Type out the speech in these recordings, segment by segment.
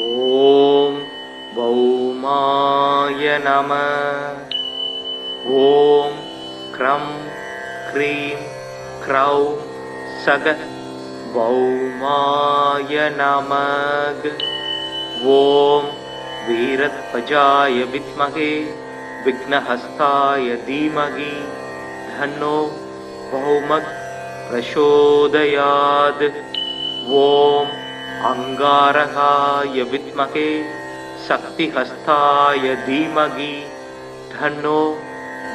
ஓம் பௌமாய நம. ஓம் க்ரம் க்ரீம் க்ரௌம் சக பௌமாய நமக. ஓம் வீரத்வஜாய வித்மகே விக்னஹஸ்தாய தீமகி தன்னோ பௌமக் பிரசோதயாத். ஓம் அங்காரகாய வித்மகே சக்திஹஸ்தாய தீமகி தன்னோ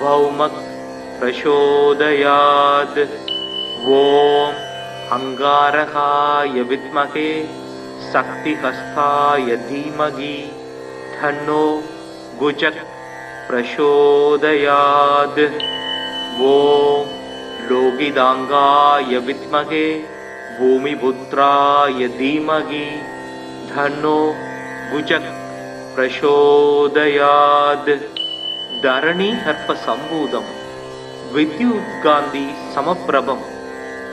பௌமக் பிரசோதயாத். ஓம் அங்காரகாய வித்மகே சக்திஹஸ்தாய தீமகி தன்னோ குஜக் பிரசோதயாத். ஓம் லோகிதாங்காய வித்மகே பூமிபுத்ராய தீமகி தன்னோ குஜக் பிரசோதயாத். தரணி ஹர்ப சம்பூதம் வித்யுத்காந்தி சமப்பிரபம்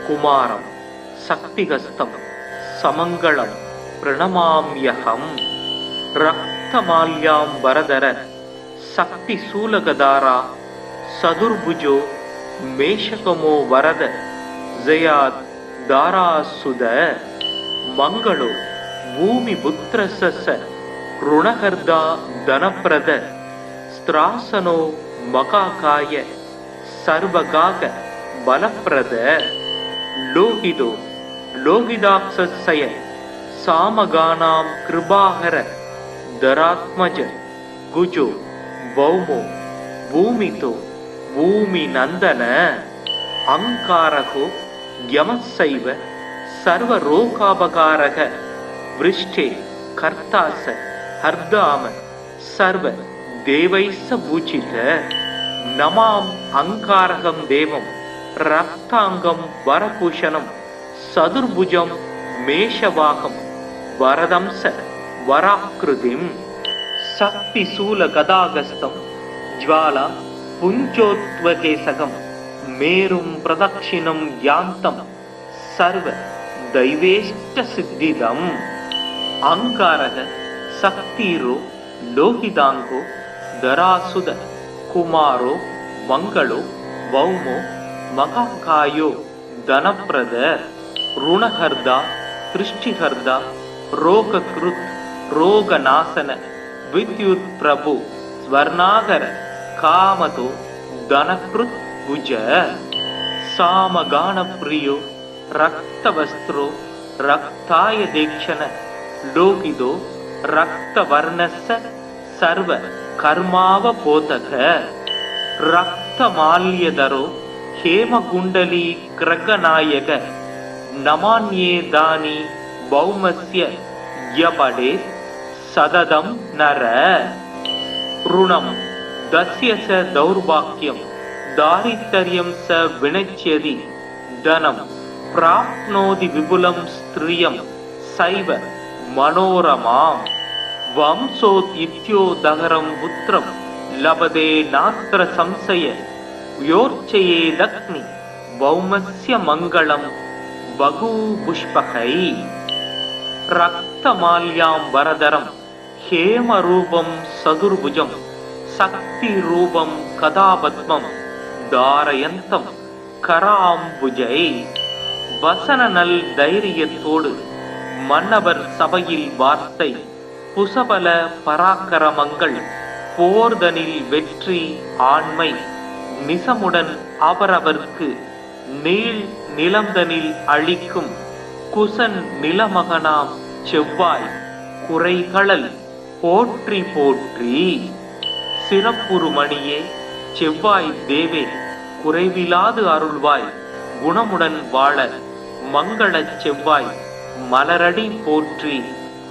குமாரம் சக்திஹஸ்தம் சமங்களம் பிரணமாம்யஹம். ரக்தமால்யாம் வரதர சக்தி சூலகதாரா சதுர்புஜோ மேஷகமோ வரத ஜயாத் தாராசுத. மங்களோ பூமி புத்திரச ருணகர்தா தனப்பிரத ஸ்திராசனோ மகாகாய சர்வகாக பலப்பிரத. லோகிதோ லோகிதாக்ஷய சாமகானாம் கிருபாகர தராத்மஜ குஜோ பௌமோ பூமிதோ பூமி நந்தன. அங்காரகோ யமசைவ சர்வரோகாபகாரக விருஷ்டே கர்த்தாச ஹர்தாம சர்வ தேவைஸ்ஸ பூஜித. நமாம் அங்காரகம் தேவம் ரக்தாங்கம் வரபூஷணம் சதுர்புஜம் மேஷவாகம் வரதம்ச வராக்ருதிம். சக்தி சூல கதாகஸ்தம் ஜ்வாலா புஞ்சோத்வகேசகம் மேரும் பிரதக்ஷிணம் யாந்தம் சர்வ தைவேஷ்ட சித்திதம். அங்காரக சக்திரோ லோகிதாங்கோ தராசுத குமாரோ மங்களோ பௌமோ மகாகாயோ தனப்பிரத ருணஹர்தா திருஷ்டிஹர்தா ரோகக்ருத் ரோகநாசன வித்யுத் பிரபு ஸ்வர்ணாகர காமதோ தனக்ருத் புஜ. சாமகான பிரியோ ரக்தவஸ்திரோ ரக்தாய தேக்ஷண லோகிதோ ரக்தவர்ணஸ்ஸ சர்வ கர்மாவ போதக. ரக்தமால்யதரோ ஹேமகுண்டலி கிரகநாயக நமான்யேதானி பௌமஸ்ய யபடே சததம் நர. ருணம் தஸ்ய ச தௌர்பாக்யம் தாரித்தர்யம் ச வினச்யதி தனம் பிராப்னோதி விபுலம் ஸ்திரியம் சைவ மனோரமாம். வம்சோத் இத்யோதகரம் புத்திரம் லபதே நாஸ்திர சம்சய யோர்ச்சயேதக்னி பௌமஸ்ய மங்களம் பகு புஷ்பகை. ரக்தமால்யாம் வரதரம் ஹேமரூபம் சதுர்புஜம் சக்தி ரூபம் கதாபத்மம் தாரயந்தம் கராம்புஜை. வசன நல் தைரியத்தோடு மன்னவர் சபையில் வார்த்தை புசபல பராக்கிரமங்கள் போர்தனில் வெற்றி ஆண்மை நிசமுடன் அவரவர்க்கு நீள் நிலந்தனில் அளிக்கும் குசன் நிலமகனாம் செவ்வாய் குறைகளல் போற்றி போற்றி. சிறப்புறுமணியே செவ்வாய் தேவே குறைவிலாது அருள்வாய் குணமுடன் வாழ மங்களச் செவ்வாய் மலரடி போற்றி.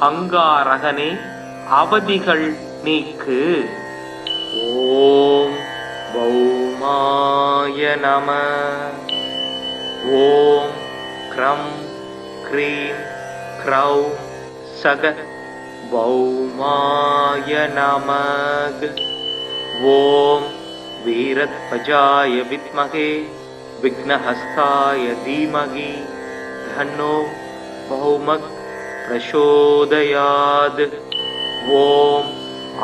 அங்காரகனே அவதிகள் நீக்கு. ஓம் பௌமாய நம. ஓம் க்ரம் க்ரீம் க்ரௌம் சக பௌமாய நமக. ஓம் வீரத்வஜாய வித்மகே விக்னஹஸ்தாய தீமகி தன்னோ பௌமக் प्रचोदयात्। ॐ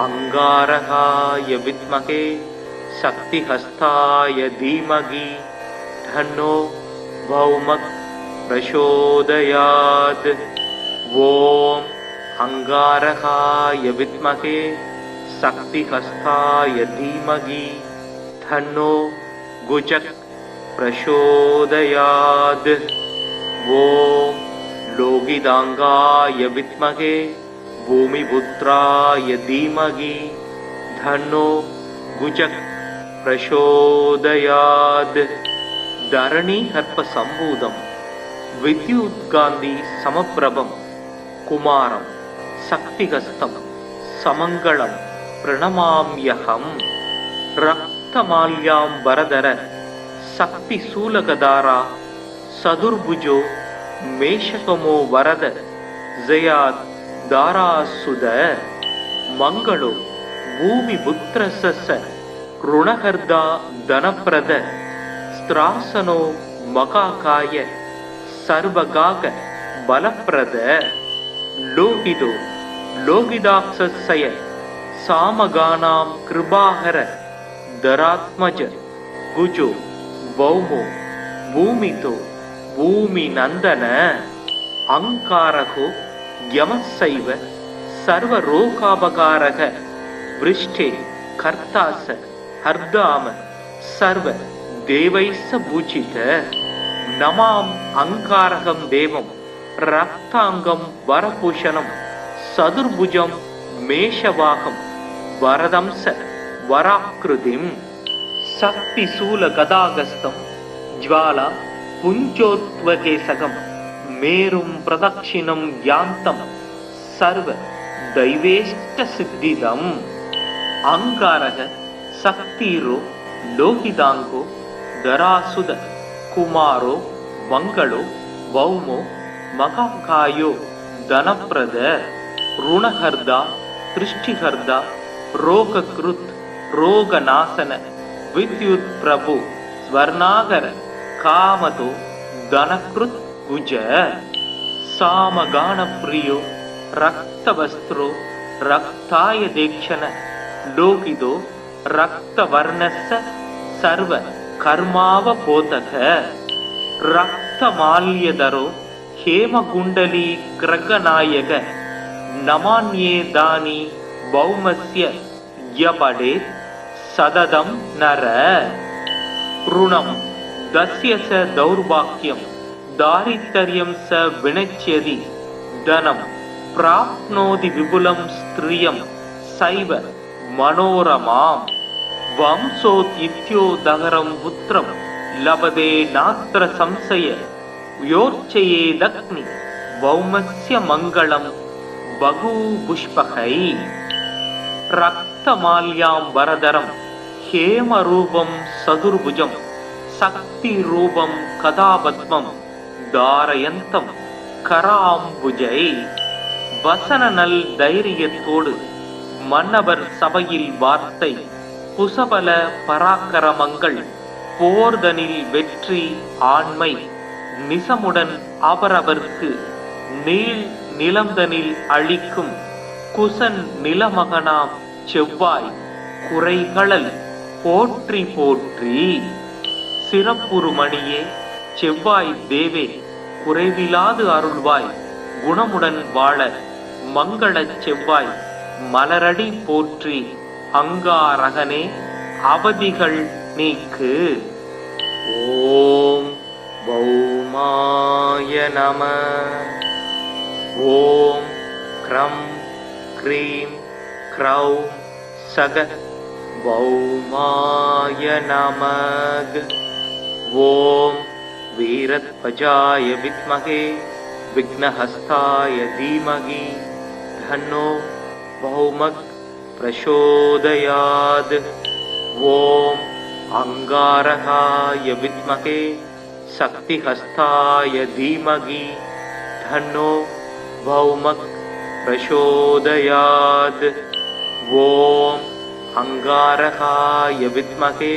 अंगारकाय विद्महे शक्तिहस्ताय धीमहि तन्नो भौमः प्रचोदयात्। ॐ अंगारकाय विद्महे शक्तिहस्ताय धीमहि तन्नो गुजः प्रचोदयात्। ॐ लोगिदांगाय विद्महे भूमिपुत्राय धीमहि तन्नो गुजः प्रचोदयात्। धरणी सर्पसम्भूतं विद्युत्कान्ति समप्रभं कुमारं शक्तिहस्तं समङ्गलं प्रणमाम्यहम्। रक्तमाल्याम्बरधर शक्तिशूलगधारा सदुर्भुजो मेषकमो वरद जयात् दारासुद मंगलो भूमिपुत्रस्य ऋणहर्दा धनप्रद स्त्रासनो मकाकाय सर्वगाग बलप्रद लोहितो लोहिदाक्षस्य सामगानां कृपाहर धरात्मज गुजो भौमो भूमितो भूमिनन्दन अंकारको यमस्सैव सर्वरोगापकारः वृष्टे कर्तास हर्दाम सर्व देवैस्स पूजित। नमाम् अंकारकं देवं रक्तांगं वरभूषणं सदुर्भुजं मेषवाहं वरदंस वराकृतिं शक्तिशूलगदागस्तं ज्वाला पुञ्जोत्वकेशकं मेरुं प्रदक्षिणं यान्तं सर्व दैवेष्टसिद्धिदम्। अंगारः शक्तिरो लोहितांगो धरासुद कुमारो मंगलो भौमो महाकायो धनप्रद ऋणहर्दा दृष्टिहर्दा रोगकृत् रोगनाशन विद्युत् प्रभु स्वर्णागर कामतो धनकृत् गुज। सामगानप्रियो रक्तवस्त्रो रक्ताय देक्षण लोकितो रक्तवर्णस्य सर्व कर्मावबोधक रक्तमाल्यधरो हेमकुण्डली ग्रगनायक नमान्ये दानि भौमस्य यपडेत् सददं नर। ऋणं दस्य स दौर्भाग्यं दारिद्र्यं स विनश्यति धनं प्राप्नोति विपुलं स्त्रियं सैव मनोरमाम्। वंशोत्थित्योदहरं पुत्रं लभते नात्र संशय योर्चयेदग्नि भौमस्य मङ्गलं बहुपुष्पकै। रक्तमाल्याम्बरधरं हेमरूपं सदुर्भुजं शक्तिरूपं कदापद्मं धारयन्तं कराम्बुजै। வசனநல் தைரியத்தோடு மன்னவர் சபையில் வார்த்தை புசபல பராக்கிரமங்கள் போர்தனில் வெற்றி ஆண்மை நிசமுடன் அவரவர்க்கு நீள் நிலம்தனில் அளிக்கும் குசன் நிலமகனாம் செவ்வாய் குறைகளல் போற்றி போற்றி। சிறப்புறுமணியே செவ்வாய் தேவே குறைவிலாது அருள்வாய் குணமுடன் வாழ மங்களச் செவ்வாய் மலரடி போற்றி அங்காரகனே அவதிகள் நீக்கு। ஓம் பௌமாய நம। ஓம் க்ரம் க்ரீம் க்ரௌம் சக பௌமாய நமக। ஓம் வீரத்வஜாய வித்மகே विघ्नहस्ताय धीमहि तन्नो भौमः प्रचोदयात्। ॐ अंगारकाय विद्महे शक्तिहस्ताय धीमहि तन्नो भौमः प्रचोदयात्। ॐ अंगारकाय विद्महे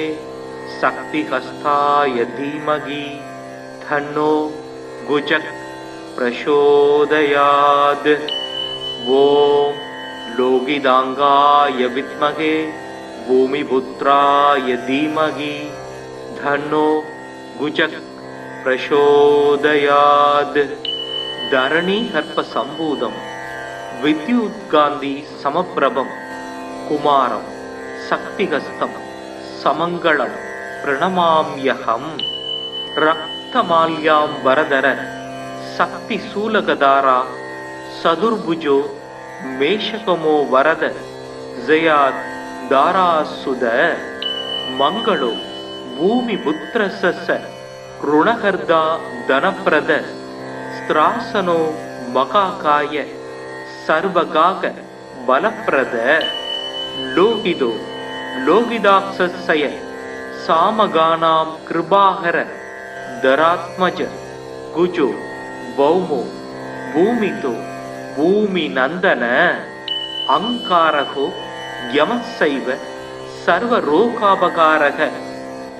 शक्तिहस्ताय धीमहि तन्नो गुजः प्रचोदयात्। ॐ लोगिदाङ्गाय विद्महे भूमिपुत्राय धीमहि धन्नो गुजः प्रचोदयात्। धरणी हर्प संभूतम् विद्युत्कान्ति समप्रभं कुमारं शक्तिहस्तं समङ्गलं प्रणमाम्यहम्। रक्तमाल्यां वरदर शक्तिशूलगदारा सदुर्भुजो मेषकमो वरद जयात् दारासुद मंगलो भूमिपुत्रस्य ऋणहर्दा धनप्रद स्त्रासनो मकाकाय सर्वगाक बलप्रद लोहितो लोहिदाक्षस्य सामगानां कृपाहर धरात्मज गुजो भौमो भूमितो भूमिनन्दन अंकारको यमस्सैव सर्वरोगापकारः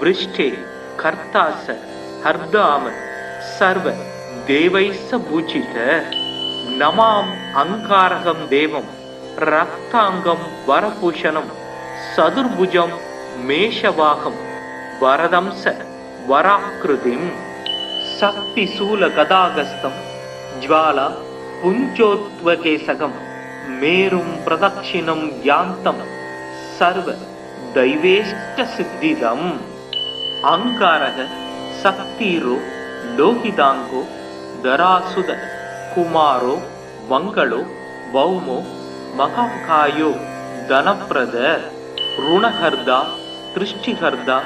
वृष्टे कर्तास हर्दाम सर्व देवैस्स पूजित नमाम अंकारकं देवं रक्तांगं वरभूषणं सदुर्भुजं मेषवाहं वरदंस वराकृतिं शक्तिशूल गदागस्तं ज्वाला पुञ्जोत्वकेशकं मेरुं प्रदक्षिणं यान्तं सर्व दैवेष्टसिद्धिदम्। अंकारः शक्तिरो लोहितांगो धरासुद कुमारो मंगलो भौमो महाकायो धनप्रद ऋणहर्दा दृष्टिहर्दा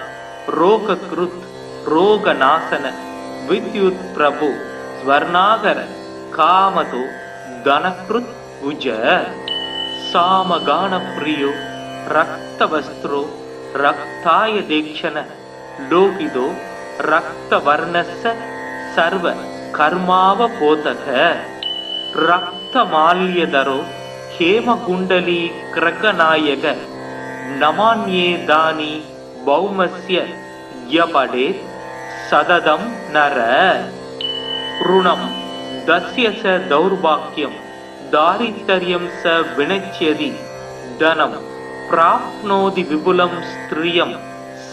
रोगकृत् रोगनाशन विद्युत् प्रभु स्वर्णागर कामतो धनकृत् भुज सामगान प्रियो रक्तवस्त्रो रक्ताय दीक्षण लोहितो रक्तवर्णस्य सर्व कर्मावबोधक रक्तमाल्यधरो हेमकुण्डली क्रकनायक नमान्ये दानि भौमस्य यपडेत् सददं नर ऋणं दस्य स दौर्भाग्यं दारिद्र्यं स विनच्यति धनं प्राप्नोति विपुलं स्त्रियं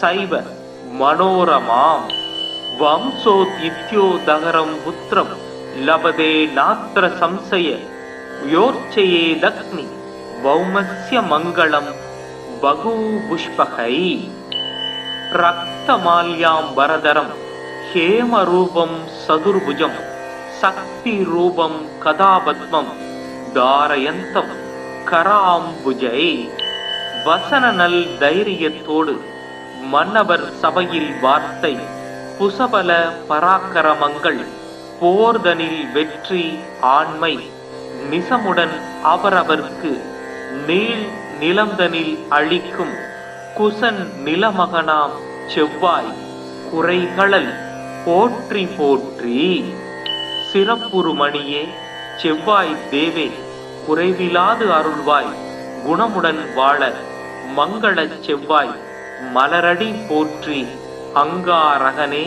सैव मनोरमाम् वंशोद्युत्योदहरं पुत्रं लभते नात्र संशय योर्चयेदग्नि भौमस्य मङ्गलं बहुपुष्पकै रक्तमाल्यां वरदरं हेमरूपं सदुर्भुजं शक्तिरूपं कदापद्मं धारयन्तं कराम्बुजै வசனநல் தைரியத்தோடு மன்னவர் சபையில் வார்த்தை புசபல பராக்கிரமங்கள் போர்தனில் வெற்றி ஆண்மை நிசமுடன் அவரவர்க்கு நீள் நிலந்தனில் அளிக்கும் குசன் நிலமகனாம் செவ்வாய் குறைகளல் போற்றி போற்றி சிறப்புறுமணியே செவ்வாய் தேவே குறைவிலாது அருள்வாய் குணமுடன் வாழ மங்களச் செவ்வாய் மலரடி போற்றி அங்காரகனே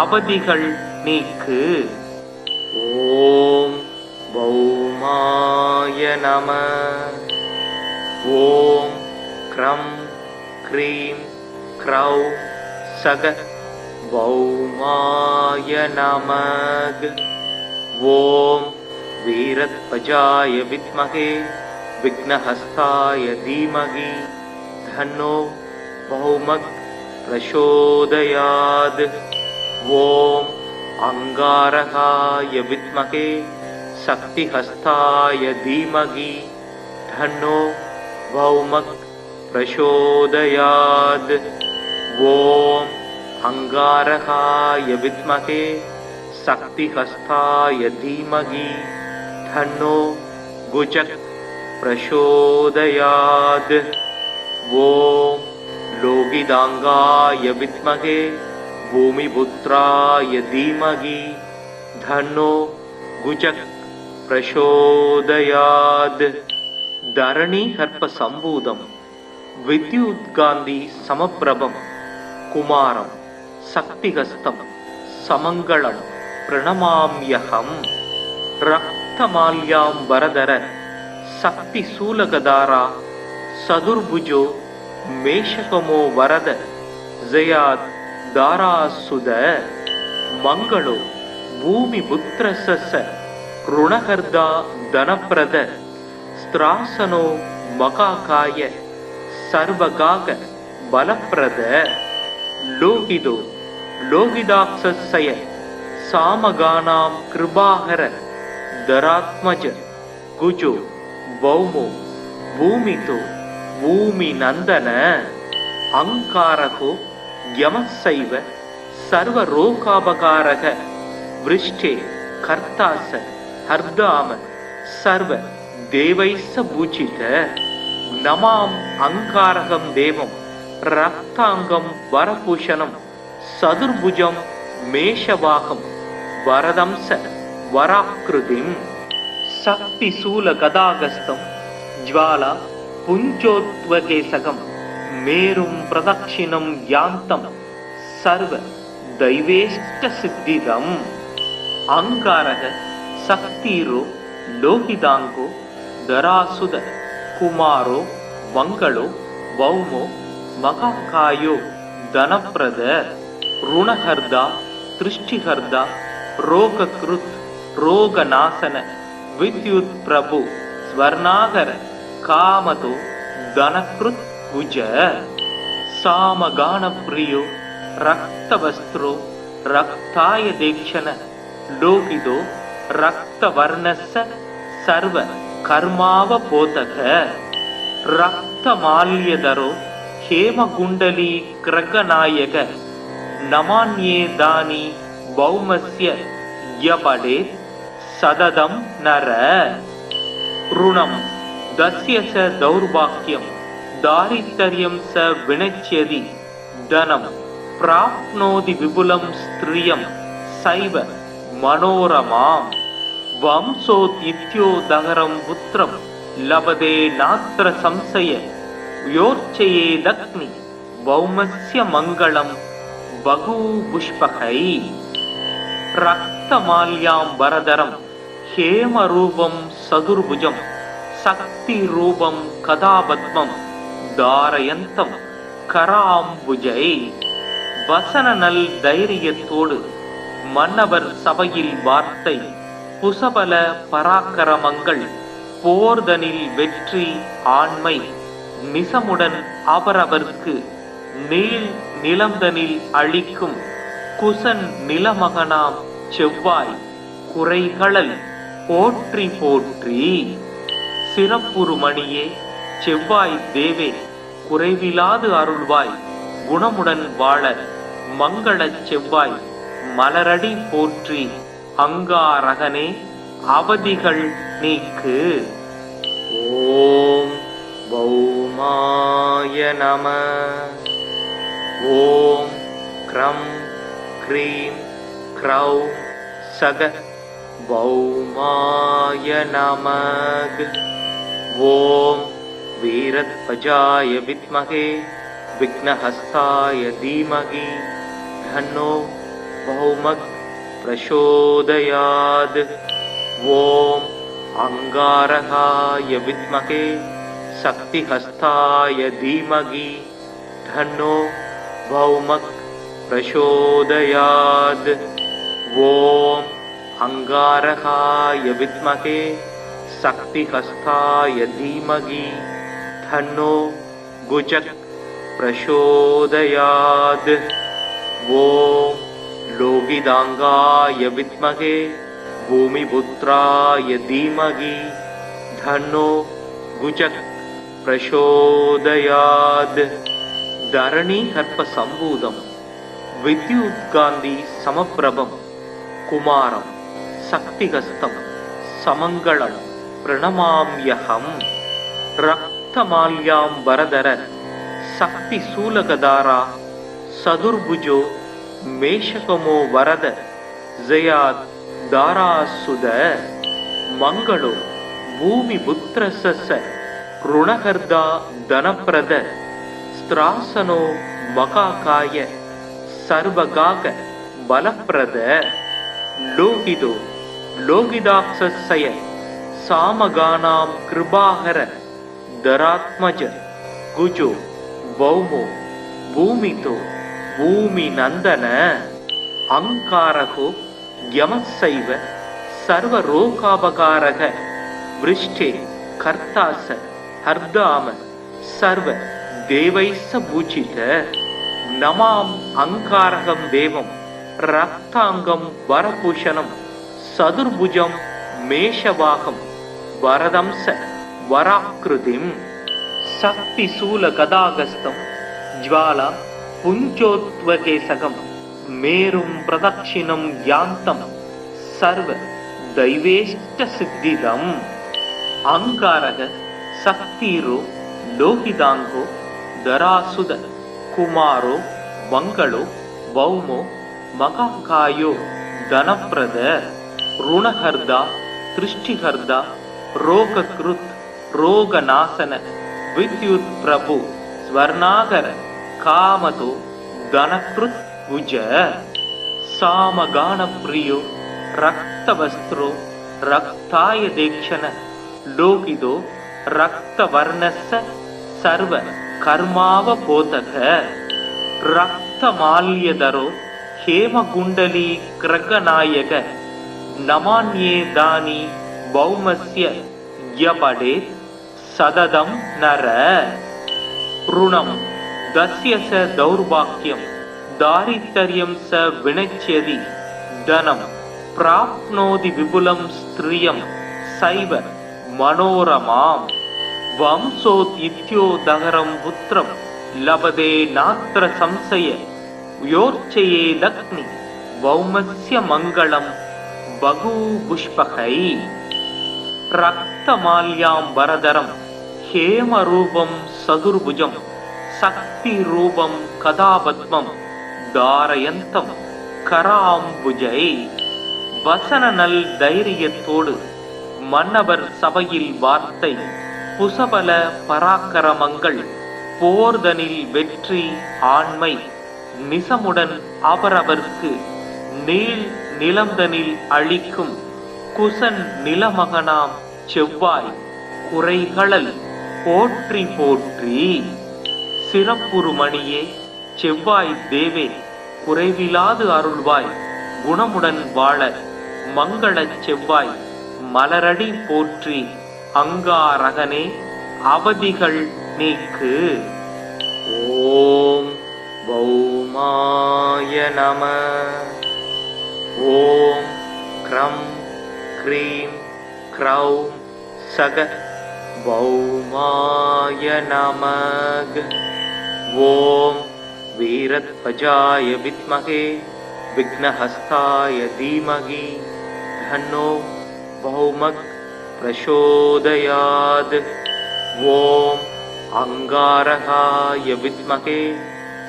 அவதிகள் நீக்கு. ஓம் பௌமாய நம. ஓம் க்ரம் க்ரீம் க்ரௌ சக பௌமாய நமக. ஓம் வீரத்வஜாய வித்மகே विघ्नहस्ताय धीमहि धन्नो भौमः प्रचोदयात्. ओम अंगारकाय विद्महे शक्तिहस्ताय धीमहि धन्नो भौमः प्रचोदयात्. ओम अंगारकाय विद्महे शक्तिहस्ताय धीमहि धन्नो गुजः प्रचोदयात्. ओम लोगिदांगाय विद्महे भूमिपुत्राय धीमहि धन्नो गुजः प्रचोदयात्. धरणी हर्प संभूतं विद्युत्कान्ति समप्रभं कुमारं शक्तिहस्तं समङ्गलं प्रणमाम्यहम्. ರಕ್ತಮಾಲ್ಯಾಂಬರಧರ ಶಕ್ತಿ ಶೂಲಗದಾರ ಸದುರ್ಭುಜೋ ಮೇಷಕಮೋ ವರದ ಜಯಾದ್ ದಾರಾಸುದ ಮಂಗಳೋ ಭೂಮಿ ಪುತ್ರ ಸಸ ಋಣಕರ್ದ ಧನಪ್ರದ ಸ್ತ್ರಾಸನೋ ಮಕಾಕಾಯ ಸರ್ವಗಾಗ ಬಲಪ್ರದ ಲೋಹಿದೋ ಲೋಹಿದಾಕ್ಷಸಯ ಸಾಮಗಾನಾಂ ಕೃಪಾಹರ ದರಾತ್ಮಜ ಗುಜೋ ಭೌಮೋ ಭೂಮಿತೋ ಭೂಮಿ ನಂದನ ಅಂಕಾರಕೋ ಯಮಸ್ಸೈವ ಸರ್ವರೋಗಾಪಕಾರಕ ವೃಷ್ಟೇ ಕರ್ತಾಸ ಹರ್ದಾಮ ಸರ್ವ ದೇವೈಸ್ಸ ಭೂಚಿತ ನಮಾಂ ಅಂಕಾರಕಂ ದೇವಂ ರಕ್ತಾಂಗಂ ವರಭೂಷಣಂ ಸದುರ್ಭುಜಂ ಮೇಷವಾಹಂ ವರದಂಸ ವರಾಕೃತಿಂ ಶಕ್ತಿಶೂಲ ಗದಾಗಸ್ತಂ ಜ್ವಾಲ ಪುಂಚೋತ್ವಕೇಸಕಂ ಮೇರುಂ ಪ್ರದಕ್ಷಿಣಂ ಯಾಂತಂ ಸರ್ವ ದೈವೇಷ್ಟ ಸಿದ್ಧಿದಂ ಅಂಗಾರಕ ಶಕ್ತಿರೋ ಲೋಹಿತಾಂಗೋ ದರಾಸುದ ಕುಮಾರೋ ಮಂಗಳೋ ಭೌಮೋ ಮಕಾಕಾಯೋ ಧನಪ್ರದ ಋಣಹರ್ದ ದೃಷ್ಟಿಹರ್ದ ರೋಗಕೃತ್ ರೋಗನಾಶನ ವಿದ್ಯುತ್ ಪ್ರಭು ಸ್ವರ್ಣಾಗರ ಕಾಮತೋ ಧನಕೃತ್ ಭುಜ ಸಾಮಗಾನ ಪ್ರಿಯೋ ರಕ್ತವಸ್ತ್ರೋ ರಕ್ತಾಯ ದೇಕ್ಷಣ ಲೋಹಿತೋ ರಕ್ತವರ್ಣಸ್ಸ ಸರ್ವ ಕರ್ಮಾವಬೋಧಕ ರಕ್ತಮಾಲ್ಯದರೋ ಹೇಮಗುಂಡಲಿ ಕ್ರಗನಾಯಕ ನಮಾನ್ಯೇದಾನಿ ಭೌಮಸ್ಯ ಯಪಡೆ ಸದದಂ ನರ ಋಣಂ ದಸ್ಯ ಸ ದೌರ್ಭಾಗ್ಯಂ ದಾರಿದ್ರ್ಯಂ ಸ ವಿನಚ್ಯದಿ ಧನಂ ಪ್ರಾಪ್ನೋತಿ ವಿಪುಲಂ ಸ್ತ್ರಿಯಂ ಸೈವ ಮನೋರಮಾಂ ವಂಶೋತ್ಯುದಗರಂ ಪುತ್ರಂ ಲಭತೆ ನಾತ್ರ ಸಂಶಯ ಯೋರ್ಚಯೇದಗ್ನಿ ಭೌಮಸ್ಯ ಮಂಗಳಂ ಬಗೂಪುಷ್ಪಕೈ ರಕ್ತಮಾಲ್ಯಾಂಬರಧರಂ ಹೇಮರೂಪಂ ಸದುರ್ಭುಜಂ சக்திரூபம் கதாபத்மம் தாரயந்தம் கராம்புஜை வசன நல் தைரியத்தோடு மன்னவர் சபையில் வார்த்தை புசபல பராக்கிரமங்கள் போர்தனில் வெற்றி ஆண்மை நிசமுடன் அவரவர்க்கு நீள் நிலந்தனில் அளிக்கும் குசன் நிலமகனாம் செவ்வாய் குறைகளல் போற்றி போற்றி சிறப்புறுமணியே செவ்வாய் தேவே குறைவிலாது அருள்வாய் குணமுடன் வாழ மங்களச் செவ்வாய் மலரடி போற்றி அங்காரகனே அவதிகள் நீக்கு. ஓம் பௌமாய நம. ஓம் க்ரம் க்ரீம் க்ரௌம் சக பௌமாய நமக. ஓம் வீரத்வஜாய வித்மகே விக்னஹஸ்தாய தீமகி தன்னோ பௌமக் பிரசோதயாத். ஓம் அங்காரகாய வித்மகே சக்திஹஸ்தாய தீமகி தன்னோ பௌமக் பிரசோதயாத். ஓம் அங்காரகாய வித்மகே சக்திஹஸ்தாய தீமகி தன்னோ குஜக் பிரசோதயாத். ஓம் லோகிதாங்காய வித்மகே பூமிபுத்ராய தீமகி தன்னோ குஜக் பிரசோதயாத். தரணி கர்ப்ப சம்பூதம் வித்யுத்காந்தி சமப்பிரபம் குமாரம் சக்திகஸ்தம் சமங்களம் பிரணமாம்யஹம். ரக்தமால்யாம்பரதர சக்தி சூலகதாரா சதுர்புஜோ மேஷகமோ வரத ஜயாத் தாராசுத மங்களோ பூமி புத்திரச ருணகர்தா தனப்பிரத ஸ்திராசனோ மகாகாய சர்வகாக பலப்பிரத லோகிதோ लोहिदाक्षस्य सामगानां कृपाकर धरात्मज गुजो भौमो भूमितो भूमिनन्दन अङ्कारको यमस्सैव सर्वरोगापकारः वृष्टे कर्तास हर्दाम सर्व देवैस्स पूजित नमाम् अङ्कारकं देवं रक्ताङ्गं वरभूषणं सदुर्भुजं मेषवाहं वरदंस वराकृतिं शक्तिशूलगदागस्तं ज्वाला पुञ्जोत्वकेशकं मेरुं प्रदक्षिणं यान्तं सर्व दैवेष्टसिद्धिदम् अङ्कारः शक्तिरो लोहिताङ्गो धरासुद कुमारो मंगलो भौमो महाकायो धनप्रद ऋणहर्दा दृष्टिहर्दा रोगकृत् रोगनाशन विद्युत् प्रभु स्वर्णागर कामतो धनकृत् भुज सामगानप्रियो रक्तवस्त्रो रक्ताय देक्षण लोकितो रक्तवर्णस्य सर्व कर्मावबोधक रक्तमाल्यधरो हेमकुण्डली ग्रगनायक नमान्ये दानि भौमस्य यपडेत् सददं नर ऋणं दस्य स दौर्भाग्यं दारिद्र्यं स विनश्यति धनं प्राप्नोति विपुलं स्त्रियं सैव मनोरमाम् वंशोदित्योदहरं पुत्रं लभते नात्र संशय योर्चयेदग्नि भौमस्य मङ्गलं बहुपुष्पकै रक्तमाल्याम्बरधरं हेमरूपं सदुर्भुजं शक्तिरूपं कदापद्मं धारयन्तं कराम्बुजै வசனநல் தைரியத்தோடு மன்னவர் சபையில் வார்த்தை புசபல பராக்கிரமங்கள் போர்தனில் வெற்றி ஆண்மை நிசமுடன் அவரவர்க்கு நீள் நிலம்தனில் அளிக்கும் குசன் நிலமகனாம் செவ்வாய் குறைகளல் போற்றி போற்றி சிறப்புறுமணியே செவ்வாய் தேவே குறைவிலாது அருள்வாய் குணமுடன் வாழ மங்களச் செவ்வாய் மலரடி போற்றி அங்காரகனே அவதிகள் நீக்கு. ஓம் பௌமாய நம. ஓம் க்ரம் க்ரீம் க்ரௌம் சக பௌமாய நமக. ஓம் வீரத்வஜாய வித்மகே विघ्नहस्ताय धीमहि धन्नो भौमः प्रचोदयात्. ओम अंगारकाय विद्महे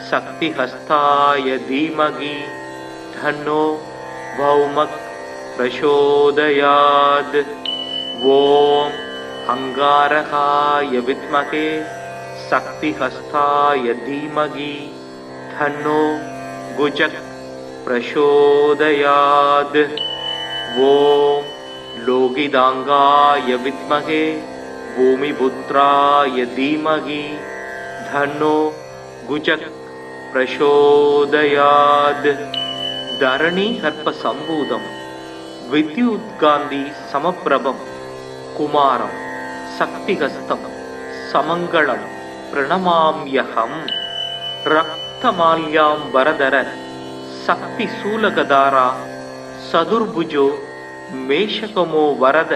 शक्तिहस्ताय धीमहि धन्नो भौमः प्रचोदयात्. ओम अंगारकाय विद्महे शक्तिहस्ताय धीमहि धन्नो गुजः प्रचोदयात्. ओम लोहितांगाय विद्महे भूमिपुत्राय धीमहि धन्नो गुजः प्रचोदयात्. धरणी हर्प संभूतं विद्युत्कान्ति समप्रभं कुमारं शक्तिहस्तं समङ्गलं प्रणमाम्यहम्. रक्तमाल्याम्बरधर शक्तिशूलगदारा सदुर्भुजो मेषकमो वरद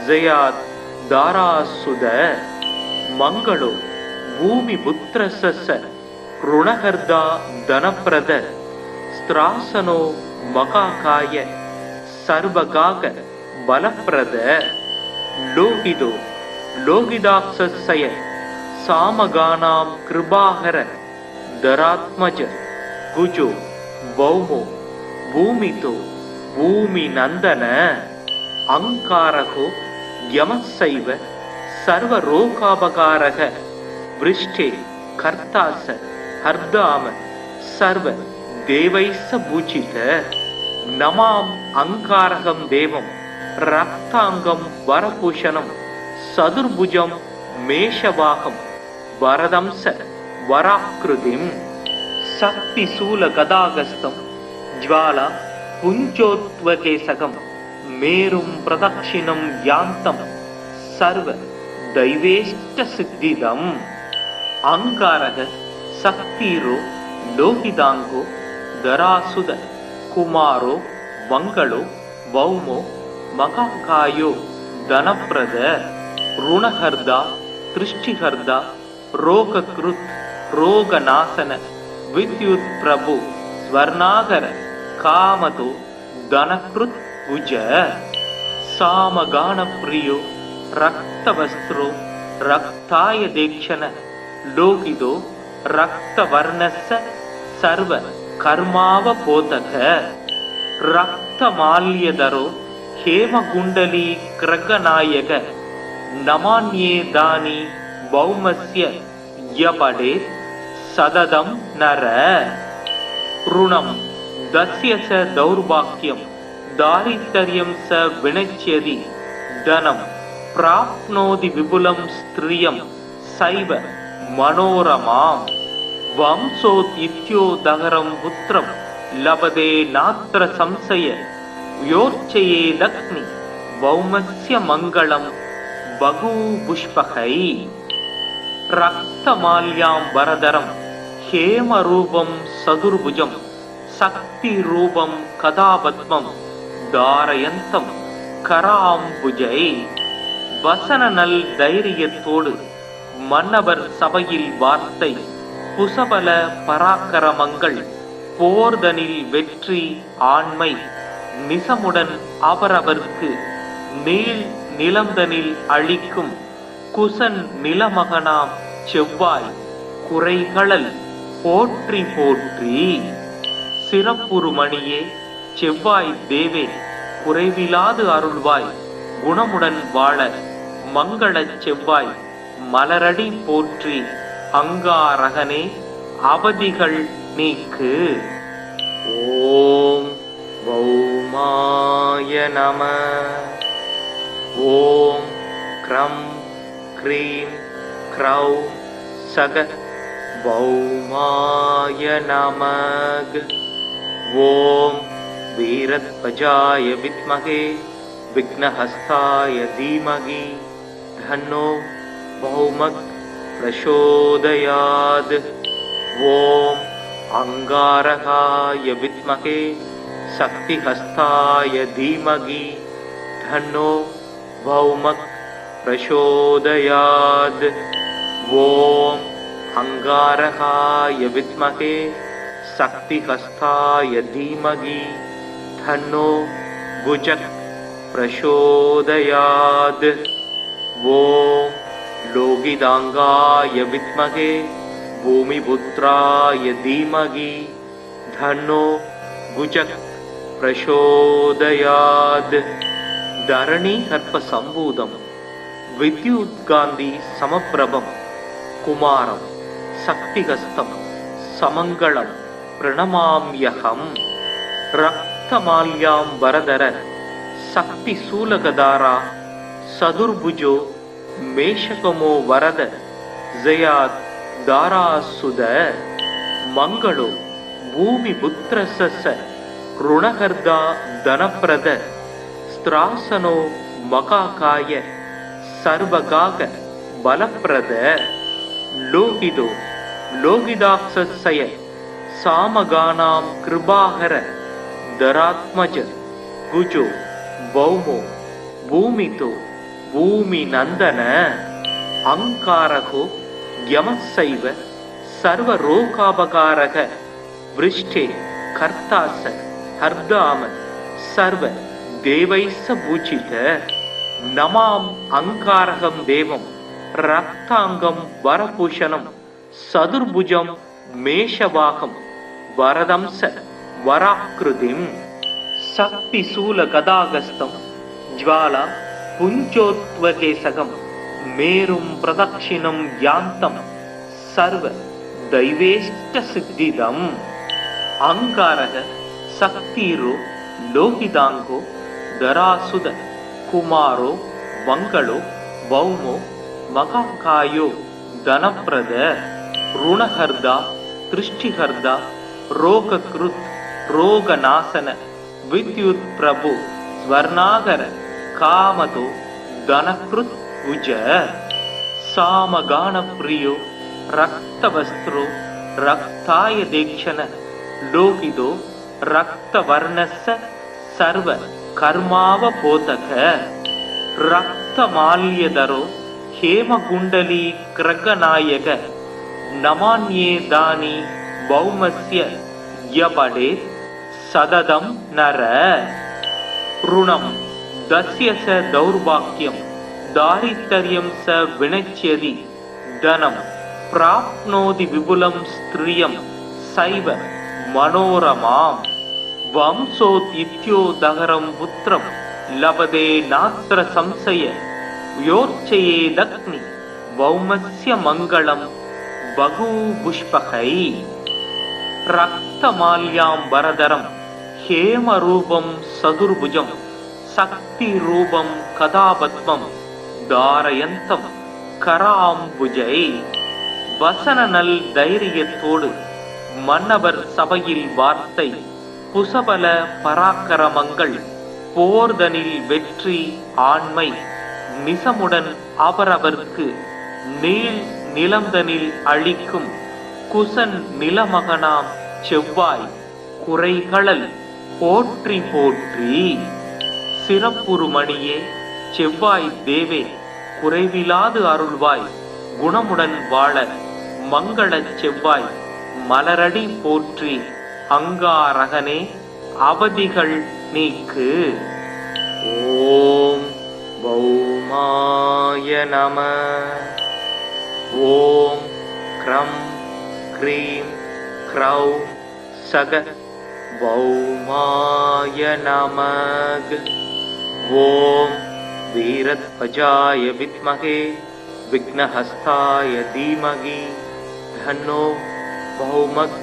जयात् दारासुद मंगलो भूमिपुत्रस्य ऋणहर्दा धनप्रद स्त्रासनो महाकाय सर्वगाग बलप्रद लोहितो लोहिताक्षस्य सामगानां कृपाकर धरात्मज गुजो भौमो भूमितो भूमिनन्दन अङ्कारको यमस्सैव सर्वरोगापकारः वृष्टे कर्तास हर्दाम सर्व देवैस्स पूजित நமாம் அங்காரகம் தேவம் ரக்தாங்கம் வரபூஷணம் சதுர்புஜம் மேஷவாகம் வரதம்ச வராக்ருதிம் சக்தி சூல கதாகஸ்தம் ஜ்வாலா புஞ்சோத்வகேசகம் மேரும் பிரதக்ஷிணம் யாந்தம் சர்வ தைவேஷ்ட சித்திதம் அங்காரக சக்திரோ லோகிதாங்கோ தராசுத குமாரோ மங்களோ பௌமோ மகாகாயோ தனப்பிரத ருணஹர்தா திருஷ்டிஹர்தா ரோகக்ருத் ரோகநாசன வித்யுத் பிரபு ஸ்வர்ணாகர காமதோ தனக்ருத் புஜ சாமகான பிரியோ ரக்தவஸ்திரோ ரக்தாய தேக்ஷண லோகிதோ ரக்தவர்ணஸ்ஸ சர்வ கர்மாவ போதக ரக்தமால்யதரோ ஹேமகுண்டலி கிரகநாயக நமான்யே தானி பௌமஸ்ய யபடே சததம் நர ருணம் தஸ்ய ச தௌர்பாக்கியம் தாரித்தர்யம் ச வினச்யதி தனம் பிராப்னோதி விபுலம் ஸ்திரியம் சைவ மனோரமாம் வம்சோத் இத்யோதகரம் புத்திரம் லபதே நாத்ர சம்சய யோர்ச்சயே லக்ஷ்மி பௌமஸ்ய மங்களம் பகூபுஷ்பகை ரக்தமால்யாம் வரதரம் ஹேமரூபம் சதுர்புஜம் சக்தி ரூபம் கதாபத்மம் தாரயந்தம் கராம்புஜை வசன நல் தைரியத்தோடு மன்னவர் சபையில் வார்த்தை புசபல பராக்கிரமங்கள் போர்தனில் வெற்றி ஆண்மை நிசமுடன் அவரவர்க்கு நீள் நிலந்தனில் அழிக்கும் குசன் நிலமகனாம் செவ்வாய் குறைகளல் போற்றி போற்றி சிறப்புருமணியே செவ்வாய் தேவே குறைவிலாது அருள்வாய் குணமுடன் வாழ மங்களச் செவ்வாய் மலரடி போற்றி அங்காரகனே அவதிகள் நீக்கு. ஓம் பௌமாய நம. ஓம் க்ரம் க்ரீம் க்ரௌம் சக பௌமாய நமக. ஓம் வீரத்வஜாய வித்மகே விக்னஹஸ்தாய தீமகி தன்னோ பௌமக் பிரசோதயாத். ஓம் அங்காரகாய வித்மகே சக்திஹஸ்தாய தீமகி தன்னோ பௌமக் பிரசோதயாத். ஓம் அங்காரகாய வித்மகே சக்திஹஸ்தாய தீமகி தன்னோ புஜக் பிரசோதயாத். ஓம் லோகிதாங்காய வித்மகே பூமிபுத்ராய தீமகி தன்னோ குஜக் பிரசோதயாத். தரணி கற்ப சம்பூதம் வித்யுத்காந்தி சமப்பிரபம் குமாரம் சக்திஹஸ்தம் சமங்களம் பிரணமாம்யகம். ரக்தமால்யாம் வரதர சக்தி சூலகதாரா சதுர்புஜோ மேஷகமோ வரத ஜயாத் தாராசுத. மங்களோ பூமி புத்திரச ருணகர்தா தனப்பிரத ஸ்திராசனோ மகாகாய சர்வகாக பலப்பிரத. லோகிதோ லோகிதாக்ஷய சாமகானாம் கிருபாகர தராத்மஜ குஜோ பௌமோ பூமிதோ பூமி நந்தன. அங்காரகோ யமசைவ சர்வரோகாபகாரக விருஷ்டே கர்த்தாச ஹர்தாம சர்வ தேவைச பூஜித. நமாம் அங்காரகம் தேவம் ரக்தாங்கம் வரபூஷணம் சதுர்புஜம் மேஷவாகம் வரதம்ச வராக்ருதிம். சக்தி சூல கதாகஸ்தம் ஜ்வாலா புஞ்சோத்வகேசகம் மேரும் பிரதக்ஷிணம் யாந்தம் சர்வ தைவேஷ்ட சித்திதம். அங்காரக சக்திரோ ಲೋಹಿತಾಂಗೋ ದರಾಸುದ ಕುಮಾರೋ ಮಂಗಳೋ ಭೌಮೋ ಮಹಾಕಾಯೋ ಧನಪ್ರದ ಋಣಹರ್ದ ದೃಷ್ಟಿಹರ್ದ ರೋಗಕೃತ್ ರೋಗನಾಶನ ವಿದ್ಯುತ್ ಪ್ರಭು ಸ್ವರ್ಣಾಗರ ಕಾಮತೋ ಧನಕೃತ್ ಉಜ ಸಾಮಗಾನ ಪ್ರಿಯೋ ರಕ್ತವಸ್ತ್ರೋ ರಕ್ತಾಯ ದೇಕ್ಷಣ ಲೋಹಿತೋ ರಕ್ತವರ್ಣಸ್ಸ ಸರ್ವ ಕರ್ಮಾವಬೋಧಕ ರಕ್ತಮಾಲ್ಯದರೋ ಹೇಮಗುಂಡಲಿ ಕ್ರಗನಾಯಕ ನಮಾನ್ಯೇ ದಾನಿ ಭೌಮಸ್ಯ ಯಪಡೆ ಸದದಂ ನರ ಋಣಂ ದಸ್ಯ ಸ ದೌರ್ಭಾಗ್ಯಂ ದಾರಿದ್ರ್ಯಂ ಸ ವಿನಚ್ಯದಿ ಧನಂ ಪ್ರಾಪ್ನೋತಿ ವಿಪುಲಂ ಸ್ತ್ರಿಯಂ ಸೈವ ಮನೋರಮಾಂ ವಂಶೋದಿತ್ಯೋದಹರಂ ಪುತ್ರಂ ಲಭತೆ ನಾತ್ರ ಸಂಶಯ ಯೋರ್ಚಯೇದಗ್ನಿ ಭೌಮಸ್ಯ ಮಂಗಳಂ ಬಹುಪುಷ್ಪಕೈ ರಕ್ತಮಾಲ್ಯಾಂಬರಧರಂ ಹೇಮರೂಪಂ ಸದುರ್ಭುಜಂ சக்திரூபம் கதாபத்மம் தாரயந்தம் கராம்புஜை வசன நல் தைரியத்தோடு மன்னவர் சபையில் வார்த்தை புசபல பராக்கிரமங்கள் போர்தனில் வெற்றி ஆண்மை நிசமுடன் அவரவர்க்கு நீள் நிலந்தனில் அளிக்கும் குசன் நிலமகனாம் செவ்வாய் குறைகளல் போற்றி போற்றி சிறப்புறுமணியே செவ்வாய் தேவே குறைவிலாது அருள்வாய் குணமுடன் வாழ மங்களச் செவ்வாய் மலரடி போற்றி அங்காரகனே அவதிகள் நீக்கு. ஓம் பௌமாய நம. ஓம் க்ரம் க்ரீம் க்ரௌம் சக பௌமாய நமக. ஓம் வீரத்வஜாய வித்மகே விக்னஹஸ்தாய தீமகி தன்னோ பௌமக்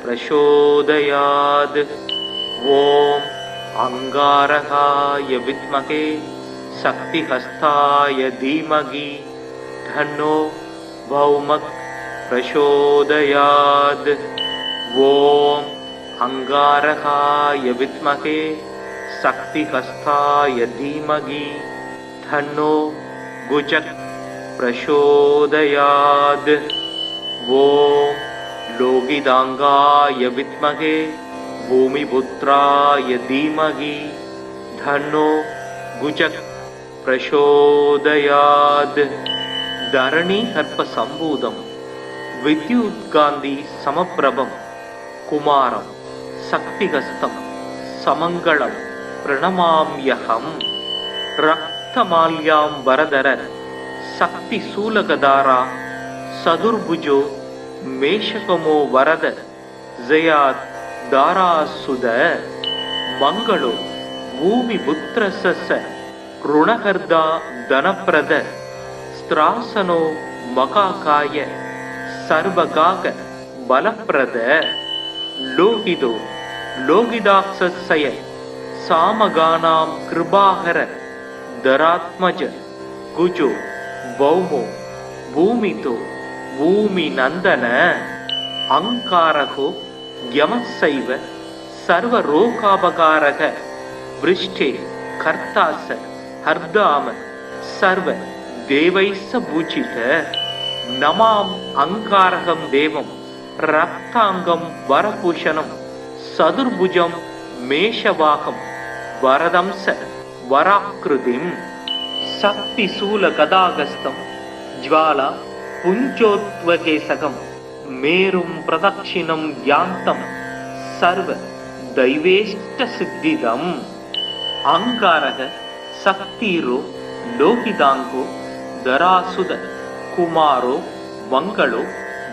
பிரசோதயாத். ஓம் அங்காரகாய வித்மகே சக்திஹஸ்தாய தீமகி தன்னோ பௌமக் பிரசோதயாத். ஓம் அங்காரகாய வித்மகே சக்திஹஸ்தாய தீமகி தன்னோ குஜக் பிரசோதயாத். ஓம் லோகிதாங்காய வித்மகே பூமிபுத்ராய தீமகி தன்னோ குஜக் பிரசோதயாத். தரணி கற்ப சம்பூதம் வித்யுத்காந்தி சமப்பிரபம் குமாரம் சக்திஹஸ்தம் சமங்களம் பிரணமாம்யஹம். ரக்தமால்யாம் வரதர சக்தி சூலகதாரா சதுர்புஜோ மேஷகமோ வரத ஜயாத் தாராசுத. மங்களோ பூமி புத்திரச ருணகர்தா தனப்பிரத ஸ்திராசனோ மகாகாய சர்வகாக பலப்பிரத. லோகிதோ லோகிதாக்ஷய சாமகானாம் கிருபாகர தராத்மஜ குஜோ பௌமோ பூமிதோ பூமி நந்தன. அங்காரகோ யமசைவ சர்வரோகாபகாரக விருஷ்டே கர்த்தாச ஹர்தாம சர்வ தேவைச பூஜித. நமாம் அங்காரகம் தேவம் ரக்தாங்கம் வரபூஷணம் சதுர்புஜம் மேஷவாகம் வரதம்ச வராக்கிருதிம். சக்தி சூல கதாகஸ்தம் ஜ்வாலா புஞ்சோத்வகேசகம் மேரும் பிரதக்ஷிணம் யாந்தம் சர்வ தைவேஷ்ட சித்திதம். அங்காரக சக்திரோ லோகிதாங்கோ தராசுத குமாரோ மங்களோ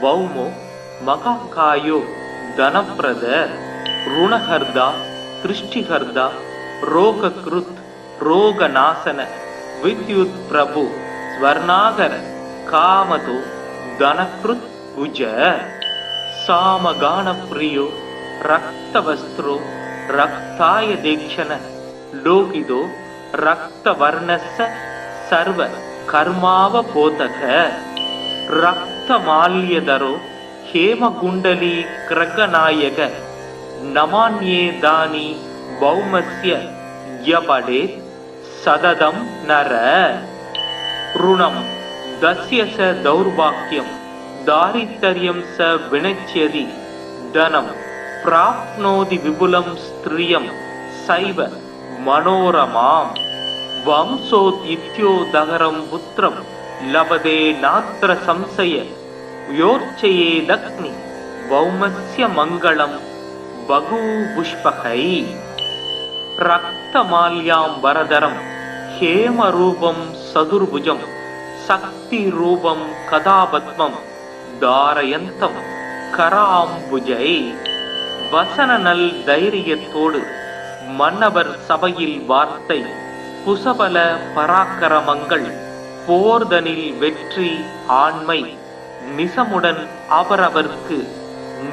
பௌமோ மகாகாயோ தனப்பிரத ருணஹர்தா திருஷ்டிஹர்தா ரோகக்ருத் ரோகநாசன வித்யுத் பிரபு ஸ்வர்ணாகர காமதோ தனக்ருத் உஜ. சாமகான பிரியோ ரக்தவஸ்திரோ रक्ताय देक्षण लोकिदो रक्तवर्णस्य सर्व कर्मावबोधक रक्तमाल्यधरो हेमकुण्डली क्रगनायक नमान्ये दानि भौमस्य यपडेत् सददं नर ऋणं दस्य स दौर्भाग्यं दारिद्र्यं स विनश्यति धनं प्राप्नोति विपुलं स्त्रियं सैव मनोरमाम् वंशोदित्योदहरं पुत्रं लभते नात्र संशय योर्चयेदग्नि भौमस्य मङ्गलं बहुपुष्पकै रक्तमाल्याम्बरधरं हेमरूपं सदुर्भुजं शक्तिरूपं कदापद्मं धारयन्तं कराम्बुजै வசனநல் தைரியத்தோடு மன்னவர் சபையில் வார்த்தை புசபல பராக்கிரமங்கள் போர்தனில் வெற்றி ஆண்மை நிசமுடன் அவரவர்க்கு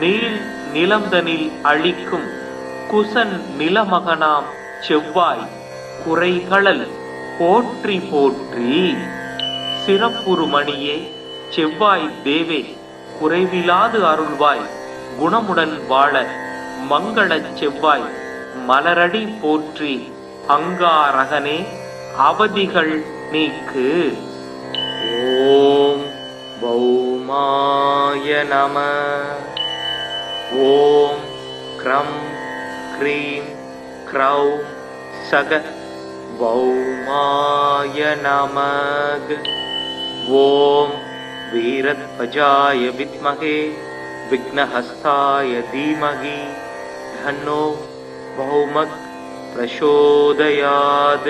நீள் நிலந்தனில் அழிக்கும் குசன் நிலமகனாம் செவ்வாய் குறைகளல் போற்றி போற்றி சிறப்புறுமணியே செவ்வாய் தேவே குறைவிலாது அருள்வாய் குணமுடன் வாழ மங்களச் செவ்வாய் மலரடி போற்றி அங்காரகனே அவதிகள் நீக்கு. ஓம் பௌமாய நம. ஓம் க்ரம் க்ரீம் க்ரௌம் சக பௌமாய நமக. ஓம் வீரத்வஜாய வித்மகே विघ्नहस्ताय धीमहि धन्नो बहुमत् प्रचोदयात्.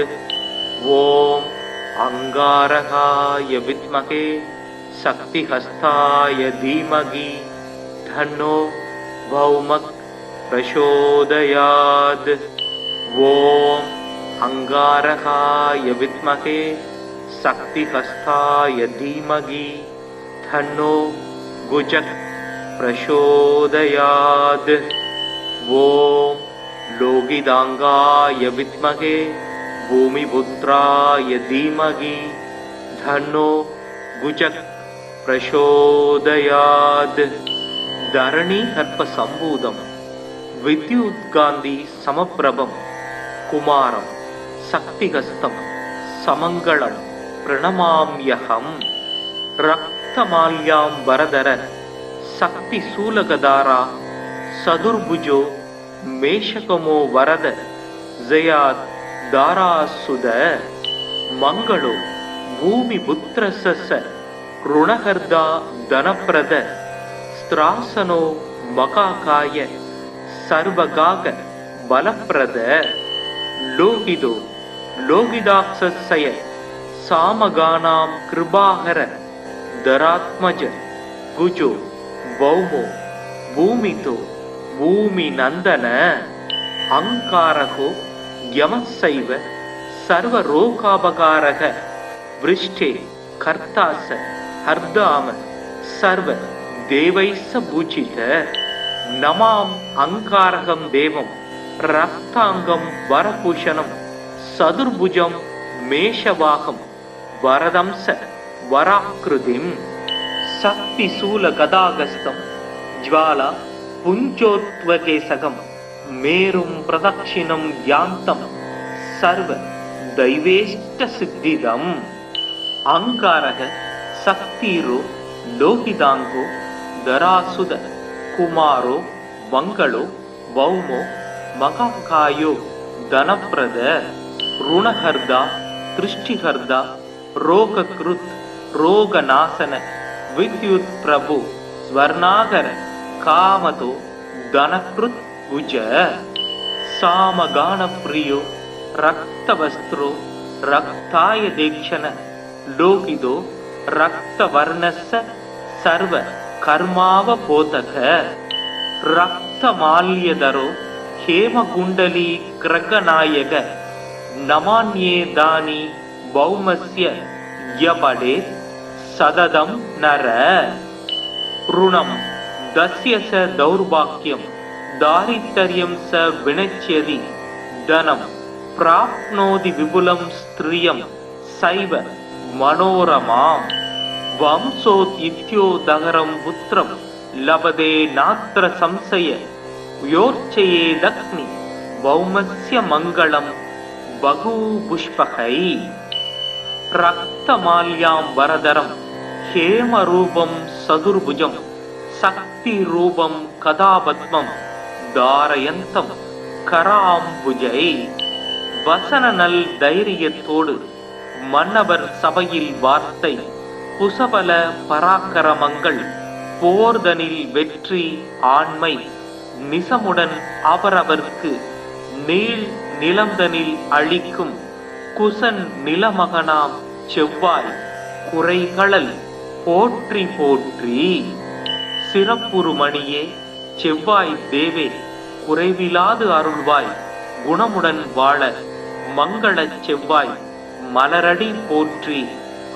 ओम अंगारकाय विद्महे शक्तिहस्ताय धीमहि धन्नो बहुमत् प्रचोदयात्. ओम अंगारकाय विद्महे शक्तिहस्ताय धीमहि धन्नो गुजक प्रचोदयात्. ओम लोहितांगाय विद्महे भूमिपुत्राय धीमहि धन्नो गुजक प्रचोदयात्. धरणी हर्प संभूतम विद्युत्कांति समप्रभम कुमारम शक्तिहस्तं समंगलम प्रणमाम्यहम्. रक्तमाल्याम्बरधर शक्ति शूलगदारा सदुर्भुजो मेषकमो वरद जयात् दारासुद मंगलो भूमि पुत्रस्य ऋणहर्दा धनप्रद स्त्रासनो मकाकाय सर्वगाग बलप्रद लोहितो लोहिताक्षस्य सामगानां कृपाहर धरात्मज गुजो भौमो भूमितो भूमि नंदन अंकारको यमसैव सर्वरोगापकारः वृष्टे कर्तास हर्दाम सर्व देवैस्स पूजित. नमाम अंकारकं देवं रक्तांगं वरभूषणं सदुर्भुजं मेषवाहं वरदंस वराकृतिम्. शक्तिशूल गदागस्तं ज्वाला पुञ्जोत्वकेशकं मेरुं प्रदक्षिणं यान्तं सर्व दैवेष्टसिद्धिदम्. अंकारः शक्तिरो लोहितांगो धरासुद कुमारो मंगलो भौमो मकाकायो धनप्रद ऋणहर्दा दृष्टिहर्दा रोगकृत् रोगनाशन विद्युत प्रभु स्वर्णागर कामतो धनकृत् भुज. सामगान प्रियो रक्तवस्त्रो रक्ताय देक्षण लोकिदो रक्तवर्णस्य सर्व कर्मावबोधक रक्तमाल्यधरो हेमकुण्डली क्रगनायक नमान्ये दानि भौमस्य यपडेत् सददं नर ऋणं दस्य स दौर्भाग्यं दारिद्र्यं स विनश्यति धनं प्राप्नोति विपुलं स्त्रियं सैव मनोरमाम् वंशोत्थित्योदगरं पुत्रं लभते नात्र संशय योर्चयेदग्नि भौमस्य मङ्गलं बहुपुष्पकै रक्तमाल्यां वरदरं हेमरूपं सदुर्भुजं शक्तिरूपं कदापद्मं धारयन्तं कराम्बुजै வசனநல் தைரியத்தோடு மன்னவர் சபையில் வார்த்தை புசபல பராக்கிரமங்கள் போர்தனில் வெற்றி ஆண்மை நிசமுடன் அவரவர்க்கு நீள் நிலந்தனில் அளிக்கும் குசன் நிலமகனாம் செவ்வாய் குறைகளல் போற்றி போற்றி. சிறப்புறுமணியே செவ்வாய் தேவே குறைவிலாது அருள்வாய் குணமுடன் வாழ மங்களச் செவ்வாய் மலரடி போற்றி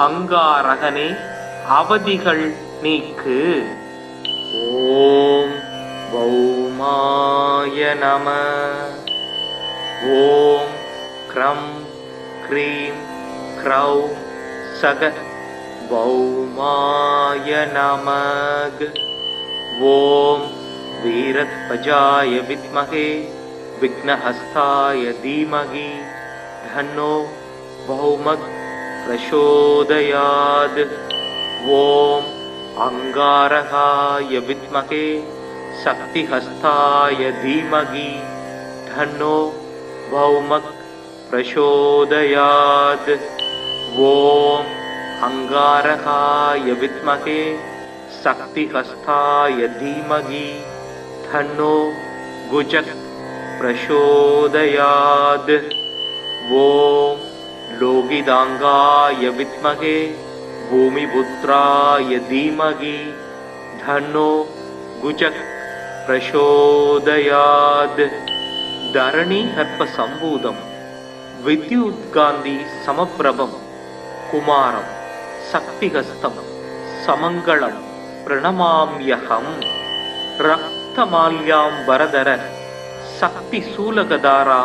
அங்காரகனே அவதிகள் நீக்கு. ஓம் பௌமாய நம. ஓம் க்ரம் க்ரீம் க்ரௌ சக பௌமாய நமக. ஓம் வீரத்வஜாய வித்மகே விக்னஹஸ்தாய தீமகி தன்னோ பௌமக் பிரசோதயாத். ஓம் அங்காரகாய வித்மகே சக்திஹஸ்தாய தீமகி தன்னோ பௌமக் பிரசோதயாத். ஓம் அங்காரகாய வித்மகே சக்திஹஸ்தாய தீமகி தன்னோ குஜக் பிரசோதயாத். ஓம் லோகிதாங்காய வித்மகே பூமிபுத்ராய தீமகி தன்னோ குஜக் பிரசோதயாத். தரணி கற்ப சம்பூதம் வித்யுத்காந்தி சமப்பிரபம் குமாரம் சக்திஹஸ்தம் சமங்களம் பிரணமாம்யகம். ரக்தமால்யாம் வரதர சக்தி சூலகதாரா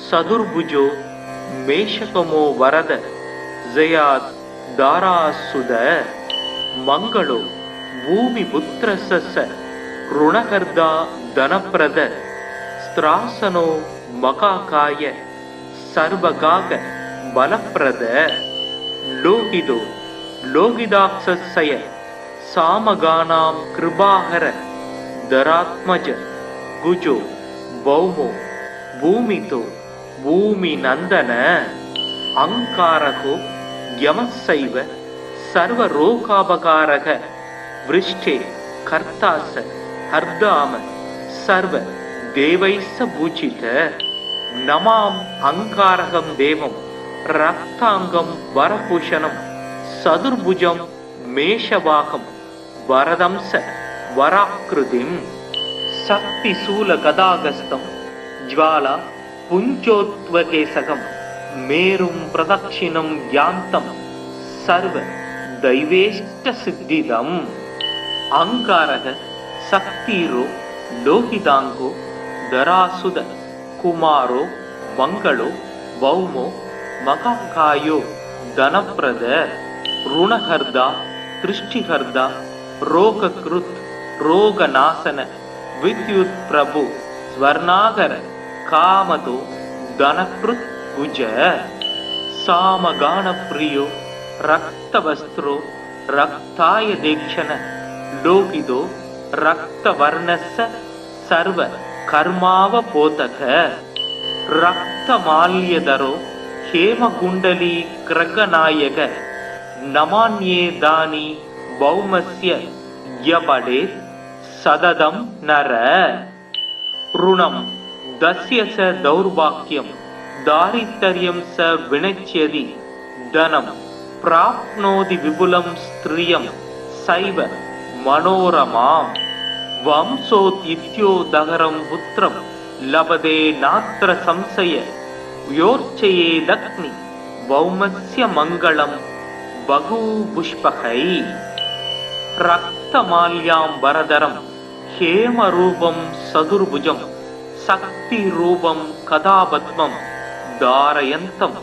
சதுர்புஜோ மேஷகமோ வரத ஜயாத் தாராசுத. மங்களோ பூமி புத்திரச ருணகர்தா தனப்பிரத ஸ்திராசனோ மகாகாய சர்வகாக பலப்பிரத. லோகிதோ லோகிதாக்ஷய சாமகானாம் கிருபாகர தராத்மஜ குஜோ பௌமோ பூமிதோ பூமி நந்தன. அங்காரகோ யமசைவ சர்வரோகாபகாரக விருஷ்டே கர்த்தாச ஹர்தாம சர்வ தேவைஸ்ஸ பூஜித. நமாம் அங்காரகம் தேவம் ரக்தாங்கம் வரபூஷணம் சதுர்புஜம் மேஷவாகம் வரதம்ச வராக்கிருதிம். சக்தி சூல கதாகஸ்தம் ஜ்வாலா புஞ்சோத்வகேசகம் மேரும் பிரதக்ஷிணம் யாந்தம் சர்வ தைவேஷ்ட சித்திதம். அங்காரக சக்திரோ லோகிதாங்கோ தராசுத குமாரோ மங்களோ பௌமோ மகாகாயோ தனப்பிரத ருணஹர்தா திருஷ்டிஹர்தா ரோகக்ருத் ரோகநாசன வித்யுத் பிரபு ஸ்வர்ணாகர காமதோ தனக்ருத் குஜ. சாமகான பிரியோ ரக்தவஸ்திரோ ரக்தாய தேக்ஷண லோகிதோ ரக்தவர்ணஸ்ஸ சர்வ கர்மாவ போதக. ரக்தமால்யதரோ ஹேமகுண்டலி கிரகநாயக நமான்யே தானி பௌமஸ்ய யபடே சததம் நர. ருணம் தஸ்ய ச தௌர்பாக்யம் தாரித்ர்யம் ச வினச்யதி தனம் பிராப்னோதி விபுலம் ஸ்திரியம் சைவ மனோரமாம். வம்சோத்யித்யோதகரம் புத்திரம் லபதே நாத்ர சம்சய யோர்ச்சயேதக்னி பௌமஸ்ய மங்களம் பகு புஷ்பகை. ரக்தமால்யாம் வரதரம் ஹேமரூபம் சதுர்புஜம் சக்தி ரூபம் கதாபத்மம் தாரயந்தம்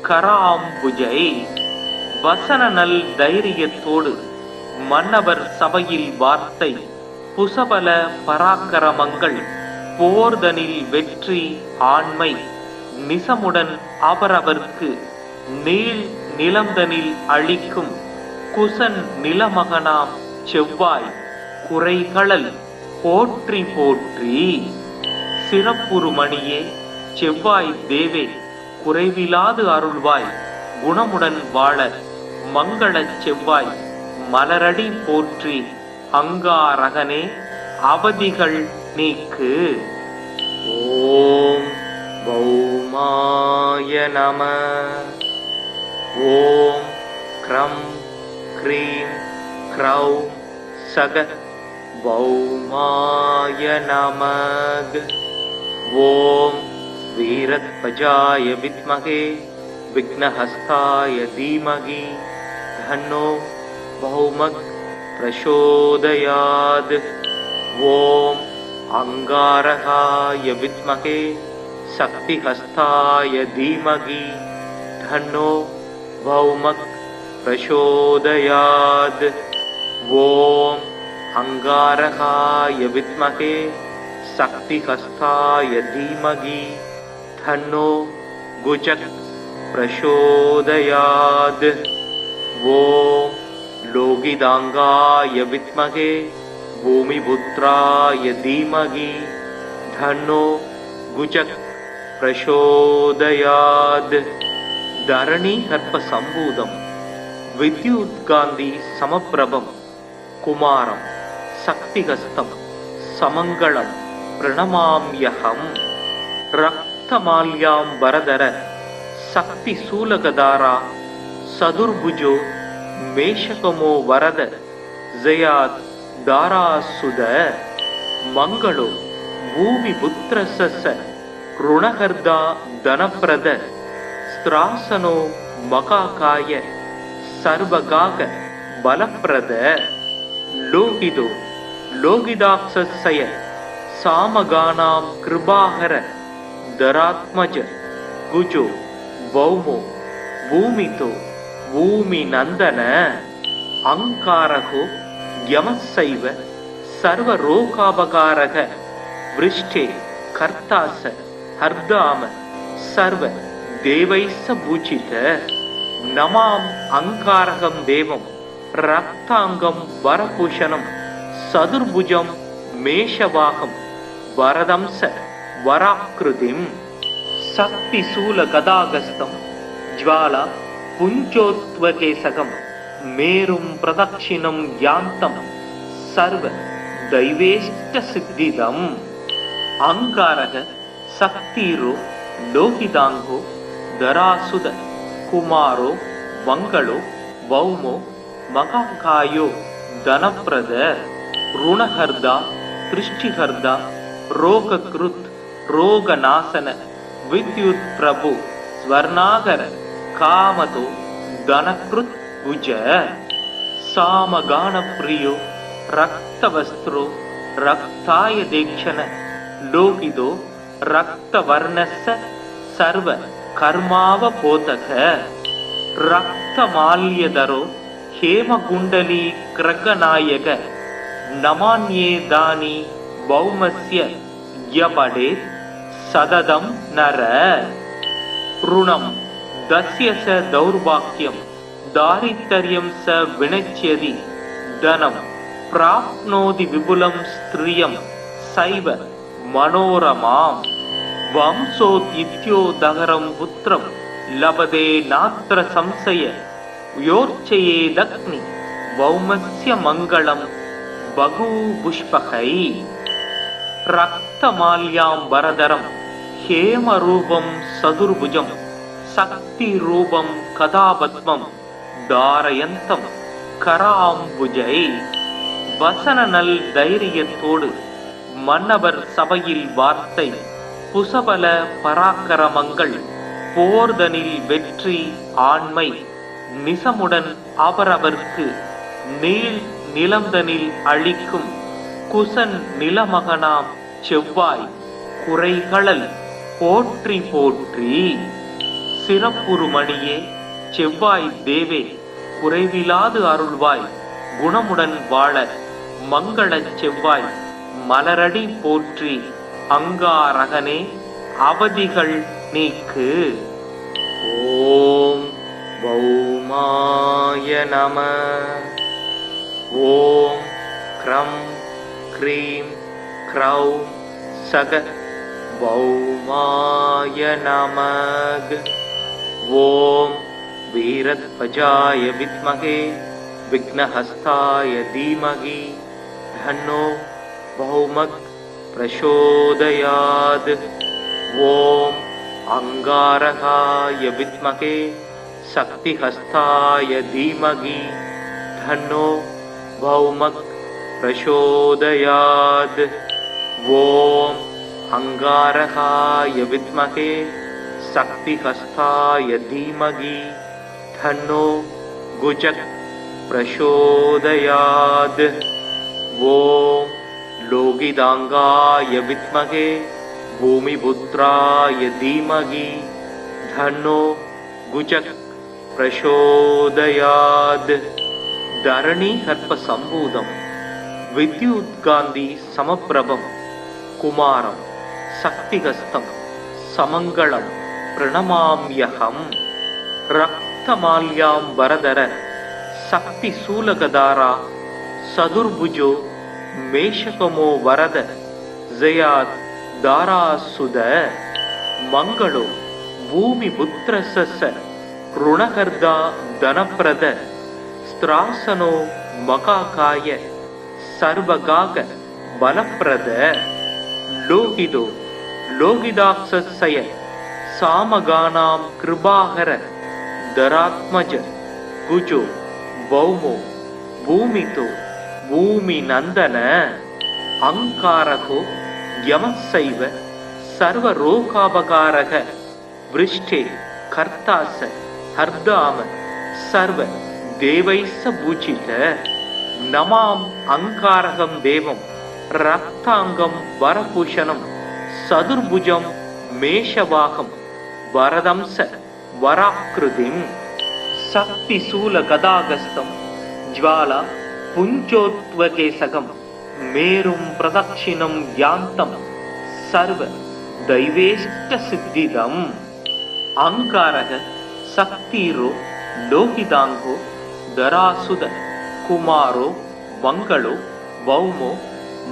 கராம்புஜை. வசன நல் தைரியத்தோடு மன்னவர் சபையில் வார்த்தை புசபல பராக்கிரமங்கள் போர்தனில் வெற்றி ஆண்மை நிசமுடன் அவரவர்க்கு நீள் நிலந்தனில் அளிக்கும் குசன் நிலமகனாம் செவ்வாய் குறைகளல் போற்றி போற்றி. சிறப்புறுமணியே செவ்வாய் தேவே குறைவிலாது அருள்வாய் குணமுடன் வாழ மங்களச் செவ்வாய் மலரடி போற்றி அங்காரகனே அவதிகள் நீக்கு. ஓம் பௌமாய நம. ஓம் க்ரம் க்ரீம் க்ரௌம் சக பௌமாய நமக. ஓம் வீரத்வஜாய வித்மகே விக்னஹஸ்தாய தீமகி தன்னோ பௌமக் பிரசோதயாத். ஓம் அங்காரகாய வித்மகே சக்திஹஸ்தாய தீமகி தன்னோ பௌமக் பிரசோதயாத். ஓம் அங்காரகாய வித்மகே சக்திஹஸ்தாய தீமகி தன்னோ குஜக் பிரசோதயாத். ஓம் லோகிதாங்காய வித்மகே பூமிபுத்ராய தீமகி தன்னோ குஜக் பிரசோதயாத். தரணி கர்ப்ப சம்பூதம் வித்யுத்காந்தி சமப்பிரபம் குமாரம் சக்திஹஸ்தம் சமங்களம் பிரணமாம்யஹம். ரக்தமால்யாம் வரதர சக்தி சூலகதாரா சதுர்புஜோ மேஷகமோ வரத ஜயாத் தாராசுத. மங்களோ பூமி புத்திரச ருணகர்தா தனப்பிரத ஸ்திராசனோ மகாகாய சர்வகாக பலப்பிரத. லோகிதோ லோகிதாக்ஷய சாமகானாம் கிருபாகர தராத்மஜ குஜோ பௌமோ பூமிதோ பூமி நந்தன. அங்காரகோ யமசைவ சர்வரோகாபகாரக விருஷ்டே கர்த்தாச ஹர்தாம சர்வ தேவைச பூஜித. நமாம் அங்காரகம் தேவம் ரக்தாங்கம் வரபூஷணம் சதுர்புஜம் மேஷவாகம் வரதம்ச வராக்கிருதிம். சக்தி சூல கதாகஸ்தம் ஜ்வாலா புஞ்சோத்வகேசகம் மேரும் பிரதக்ஷிணம் யாந்தம் சர்வ தைவேஷ்ட சித்திதம். அங்காரக சக்திரோ லோகிதாங்கோ தராசுத குமாரோ மங்களோ பௌமோ மகாகாயோ தனப்பிரத ருணஹர்தா திருஷ்டிஹர்தா ரோகக்ருத் ரோகநாசன வித்யுத் பிரபு ஸ்வர்ணாகர காமதோ தனக்ருத் குஜ. சாமகானப்ரியோ ரக்தவஸ்திரோ ரக்தாய தேக்ஷண லோகிதோ ரக்தவர்ணஸ்ஸ சர்வ கர்மாவபோதக. ரக்தமால்யதரோ ஹேமகுண்டலீ கிரகநாயக நமான்யேதானி பௌமஸ்ய யபடேத் சததம் நர. ருணம் தஸ்ய ச தௌர்பாக்யம் தாரித்தர்யம் ச வினச்யதி தனம் பிராப்னோதி விபுலம் ஸ்திரியம் சைவ மனோரமாம். வம்சோத் இத்யோதகரம் புத்திரம் லபதே நாத்ர சம்சய யோர்ச்சயேதக்னி பௌமஸ்ய மங்களம் பகு புஷ்பகை. ரக்தமால்யாம் வரதரம் ஹேமரூபம் சதுர்புஜம் சக்தி ரூபம் கதாபத்மம் தாரயந்தம் கராம்புஜை. வசன நல் தைரியத்தோடு மன்னவர் சபையில் வார்த்தை புசபல பராக்கிரமங்கள் போர்தனில் வெற்றி ஆண்மை நிசமுடன் அவரவர்க்கு நீள் நிலந்தனில் அளிக்கும் குசன் நிலமகனாம் செவ்வாய் குறைகளல் போற்றி போற்றி. சிறப்புறுமணியே செவ்வாய் தேவே குறைவிலாது அருள்வாய் குணமுடன் வாழ மங்களச் செவ்வாய் மலரடி போற்றி. அங்காரகனே அவதிகள் நீக்கு. ஓம் பௌமாய நம. ஓம் க்ரம் க்ரீம் க்ரௌம் சக பௌமாய நமக. ஓம் வீரத்வஜாய வித்மகே விக்னஹஸ்தாய தீமகி தன்னோ பௌமக் பிரசோதயாத். ஓம் அங்காரகாய வித்மகே சக்திஹஸ்தாய தீமகி தன்னோ பௌமக் பிரசோதயாத். ஓம் அங்காரகாய வித்மகே சக்திஹஸ்தாய தீமகி தன்னோ குஜக் பிரசோதயாத். ஓம் லோகிதாங்காய வித்மகே பூமிபுத்ராய தீமகி தன்னோ குஜக் பிரசோதயாத். தரணி கற்ப சம்பூதம் வித்யுத்காந்தி சமப்பிரபம் குமாரம் சக்திஹஸ்தம் சமங்களம் பிரணமாம்யகம். ரக்தமால்யாம் வரதர சக்தி சூலகதாரா சதுர்புஜோ மேஷகமோ வரத ஜயாத் தாராசுத. மங்களோ பூமி புத்திரசஸ ருணகர்தா தனப்பிரத ஸ்திராசனோ மகாகாய சர்வகாக பலப்பிரத. லோகிதோ லோகிதாக்ஷய சாமகானாம் கிருபாகர தராத்மஜ குஜோ பௌமோ பூமிதோ பூமி நந்தன. அங்காரகோ யமசைவ சர்வரோகாபகாரக விருஷ்டே கர்த்தாச ஹர்தாம சர்வ தேவைச பூஜித. நமாம் அங்காரகம் தேவம் ரக்தாங்கம் வரபூஷணம் சதுர்புஜம் மேஷவாகம் வரதம்ச வராக்கிருதிம். சக்தி சூல கதாகஸ்தம் ஜ்வாலா புஞ்சோத்வகேசகம் மேரும் பிரதக்ஷிணம் யாந்தம் சர்வ தைவேஷ்ட சித்திதம். அங்காரக சக்திரோ லோகிதாங்கோ தராசுத குமாரோ மங்களோ பௌமோ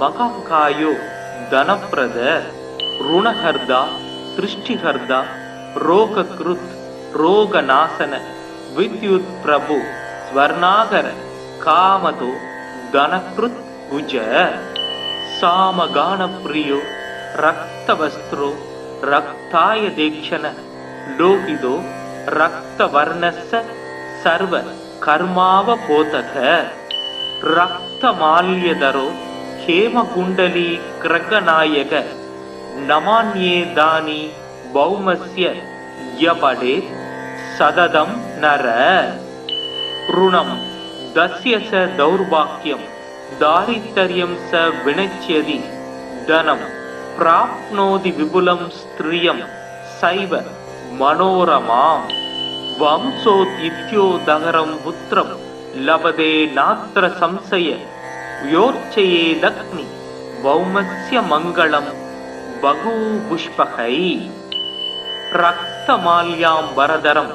மகாகாயோ தனப்பிரத ருணஹர்தா திருஷ்டிஹர்தா ரோகக்ருத் ரோகநாசன வித்யுத் பிரபு ஸ்வர்ணாகர காமதோ தனக்ருத் குஜ. சாமகான பிரியோ ரக்தவஸ்திரோ ரக்தாய தேக்ஷண லோகிதோ ரக்தவர்ணஸ்ஸ சர்வ கர்மாவ போதக. ரக்தமால்யதரோ ஹேமகுண்டலி கிரகநாயக நமான்யே தானி பௌமஸ்ய யபடே சததம் நர. ருணம் தஸ்ய ச தௌர்பாக்யம் தாரித்தர்யம் ச வினச்யதி தனம் பிராப்னோதி விபுலம் ஸ்திரியம் சைவ மனோரமாம். வம்சோத் இத்யோதகரம் புத்திரம் லபதே நாத்ர சம்சய யோர்ச்சயேதக்னி பௌமஸ்ய மங்களம் பகூபுஷ்பகை. ரக்தமால்யாம் வரதரம்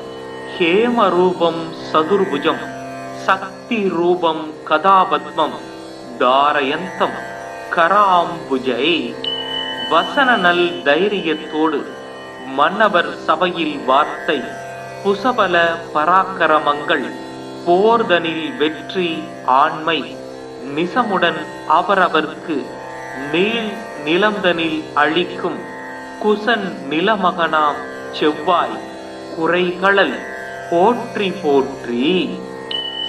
ஹேமரூபம் சதுர்புஜம் சக்தி ரூபம் கதாபத்மம் தாரயந்தம் கராம்புஜை. வசன நல் தைரியத்தோடு மன்னவர் சபையில் வார்த்தை புசபல பராக்கிரமங்கள் போர்தனில் வெற்றி ஆண்மை நிசமுடன் அவரவர்க்கு நீள் நிலந்தனில் அழிக்கும் குசன் நிலமகனாம் செவ்வாய் குறைகளல் போற்றி போற்றி.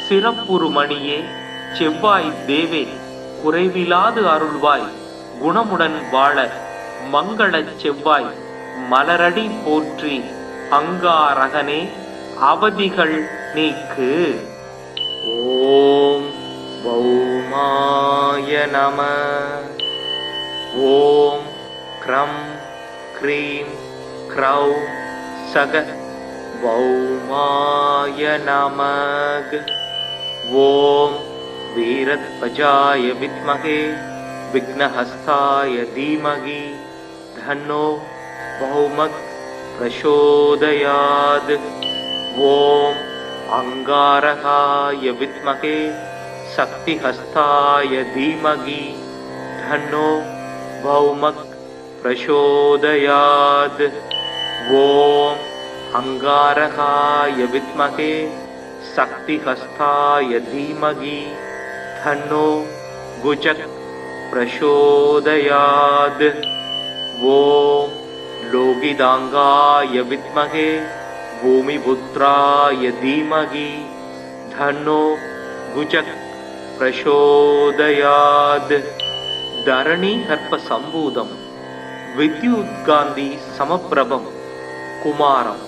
சிறப்புறுமணியே செவ்வாய் தேவே குறைவிலாது அருள்வாய் குணமுடன் வாழ மங்களச் செவ்வாய் மலரடி போற்றி. அங்காரகனே அவதிகள் நீக்கு. ஓம் பௌமாய நமः. ஓம் க்ரம் க்ரீம் க்ரௌம் சக பௌமாய நமக. ஓம் வீரத்வஜாய வித்மகே விக்னஹஸ்தாய தீமகி தன்னோ பௌமக் பிரசோதயாத். ஓம் அங்காரகாய வித்மகே சக்திஹஸ்தாய தீமகி தன்னோ பௌமக் பிரசோதயாத். ஓம் அங்காரகாய வித்மகே சக்திஹஸ்தாய தீமகி தன்னோ குஜக் பிரசோதயாத். ஓம் லோகிதாங்காய வித்மகே பூமிபுத்ராய தீமகி தன்னோ குஜக் பிரசோதயாத். தரணி கர்ப்ப சம்பூதம் வித்யுத்காந்தி சமப்பிரபம் குமாரம்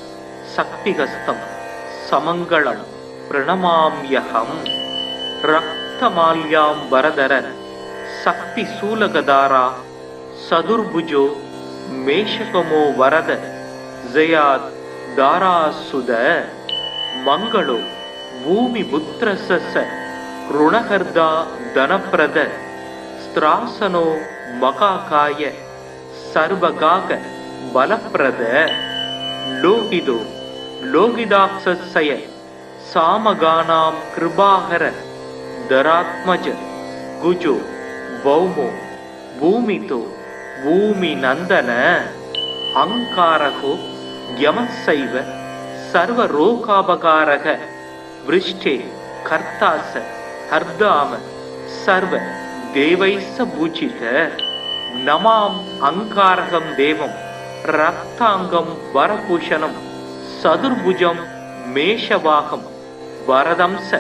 சக்திஹஸ்தம் சமங்களம் பிரணமாம்யஹம். ரக்தமால்யாம் வரதர சக்தி சூலகதாரா சதுர்புஜோ மேஷகமோ வரத ஜயாத் தாராசுத. மங்களோ பூமி புத்திரச ருணகர்தா தனப்பிரத ஸ்திராசனோ மகாகாய சர்வகாக பலப்பிரத. லோகிதோ லோகிதாக்ஷய சாமகானாம் கிருபாகர தராத்மஜ குஜோ பௌமோ பூமிதோ பூமி நந்தன. அங்காரகோ யமசைவ சர்வரோகாபகாரக விருஷ்டே கர்த்தாச ஹர்தாம சர்வ தேவைஸ்ஸ பூஜித. நமாம் அங்காரகம் தேவம் ரக்தாங்கம் வரபூஷணம் சதுர்புஜம் மேஷவாகம் வரதம்ச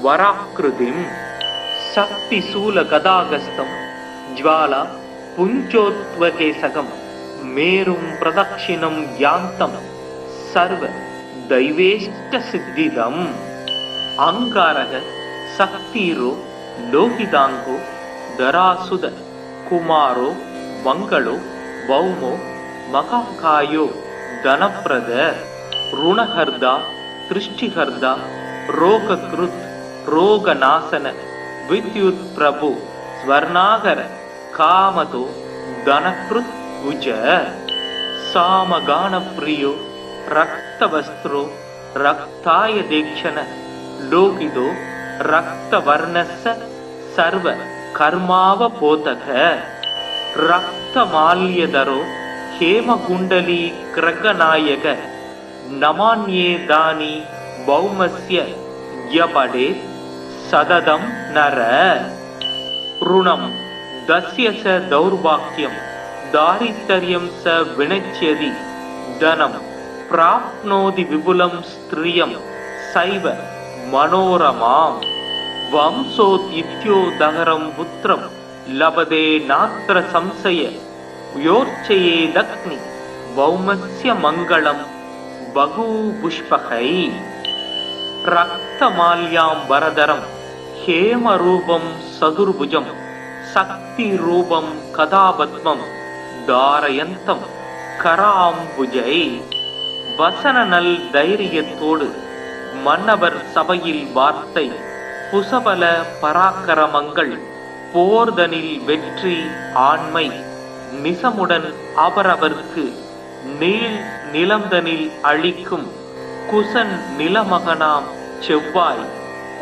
வராக்ருதிம். சக்தி சூல கதாகஸ்தம் ஜ்வாலா புஞ்சோத்வகேசகம் மேரும் பிரதக்ஷிணம் யாந்தம் சர்வ தைவேஷ்ட சித்திதம். அங்காரக சக்திரோ லோகிதாங்கோ தராசுத குமாரோ மங்களோ பௌமோ மகாகாயோ தனப்பிரத ருணஹர்தா திருஷ்டிஹர்தா ரோகக்ருத் ரோகநாசன வித்யுத் பிரபு ஸ்வர்ணாகர காமதோ தனக்ருத் குஜ. சாமகான பிரியோ ரக்தவஸ்திரோ ரக்தாய தேக்ஷண லோகிதோ ரக்தவர்ணஸ்ஸ சர்வ கர்மாவ போதக. ரக்தமால்யதரோ ஹேமகுண்டலி கிரகநாயக நமான்யேதானி பௌமஸ்ய யபடே சததம் நர. ருணம் தஸ்ய ச தௌர்பாக்யம் தாரித்தர்யம் ச வினச்யதி தனம் பிராப்னோதி விபுலம் ஸ்திரியம் சைவ மனோரமாம். வம்சோத் இத்யோதகரம் புத்திரம் லபதே நாத்ர சம்சய யோர்ச்சயே லக்னி பௌமஸ்ய மங்களம் பகு புஷ்பகை. ரக்தமால்யாம் வரதரம் ஹேமரூபம் சதுர்புஜம் சக்தி ரூபம் கதாபத்மம் தாரயந்தம் கராம்புஜை. வசன நல் தைரியத்தோடு மன்னவர் சபையில் வார்த்தை புசபல பராக்கிரமங்கள் போர்தனில் வெற்றி ஆண்மை நிசமுடன் அவரவர்க்கு நீள் நிலந்தனில் அளிக்கும் குசன் நிலமகனாம் செவ்வாய்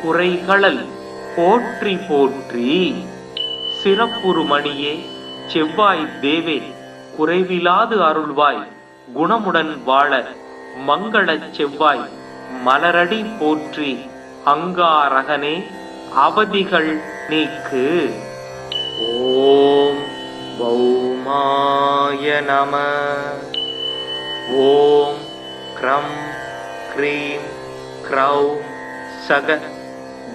குறைகளல் போற்றி போற்றி. சிறப்புறுமணியே செவ்வாய் தேவே குறைவிலாது அருள்வாய் குணமுடன் வாழ மங்களச் செவ்வாய் மலரடி போற்றி. அங்காரகனே அவதிகள் நீக்கு. ஓம் பௌமாய நம. ஓம் க்ரம் க்ரீம் க்ரௌம் சக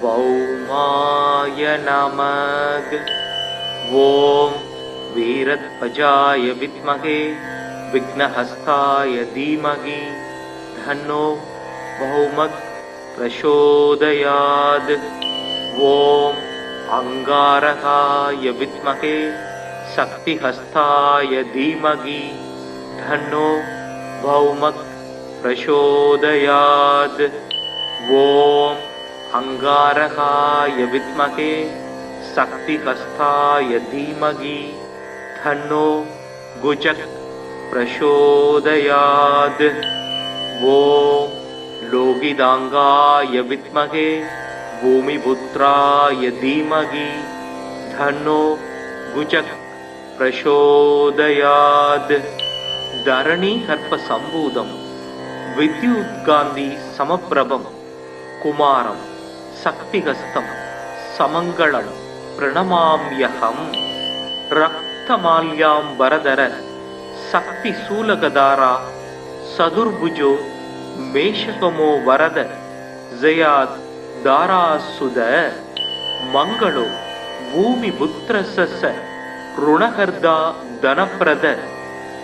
பௌமாய நமக. ஓம் வீரத்வஜாய வித்மகே விக்னஹஸ்தாய தீமகி தன்னோ பௌமக் பிரசோதயாத். ஓம் अंगारकाय विद्महे शक्तिहस्ताय धीमहि तन्नो भौमः प्रचोदयात्। ओम अंगारकाय विद्महे शक्तिहस्ताय धीमहि तन्नो गुजः प्रचोदयात्। ओम लोहितांगाय विद्महे भूमिपुत्राय धीमहि तन्नो गुजः प्रचोदयात्। धरणी हर्प संभूतम विद्युत्कांति समप्रभम कुमारम शक्तिहस्तं समंगलम प्रणमाम्यहम्। रक्तमाल्याम्बरधर शक्तिशूलगधारा सदुर्भुजो मेषकमो वरद जयात् दारासुद मंगलो भूमिपुत्रस्य ऋणहर्दा धनप्रद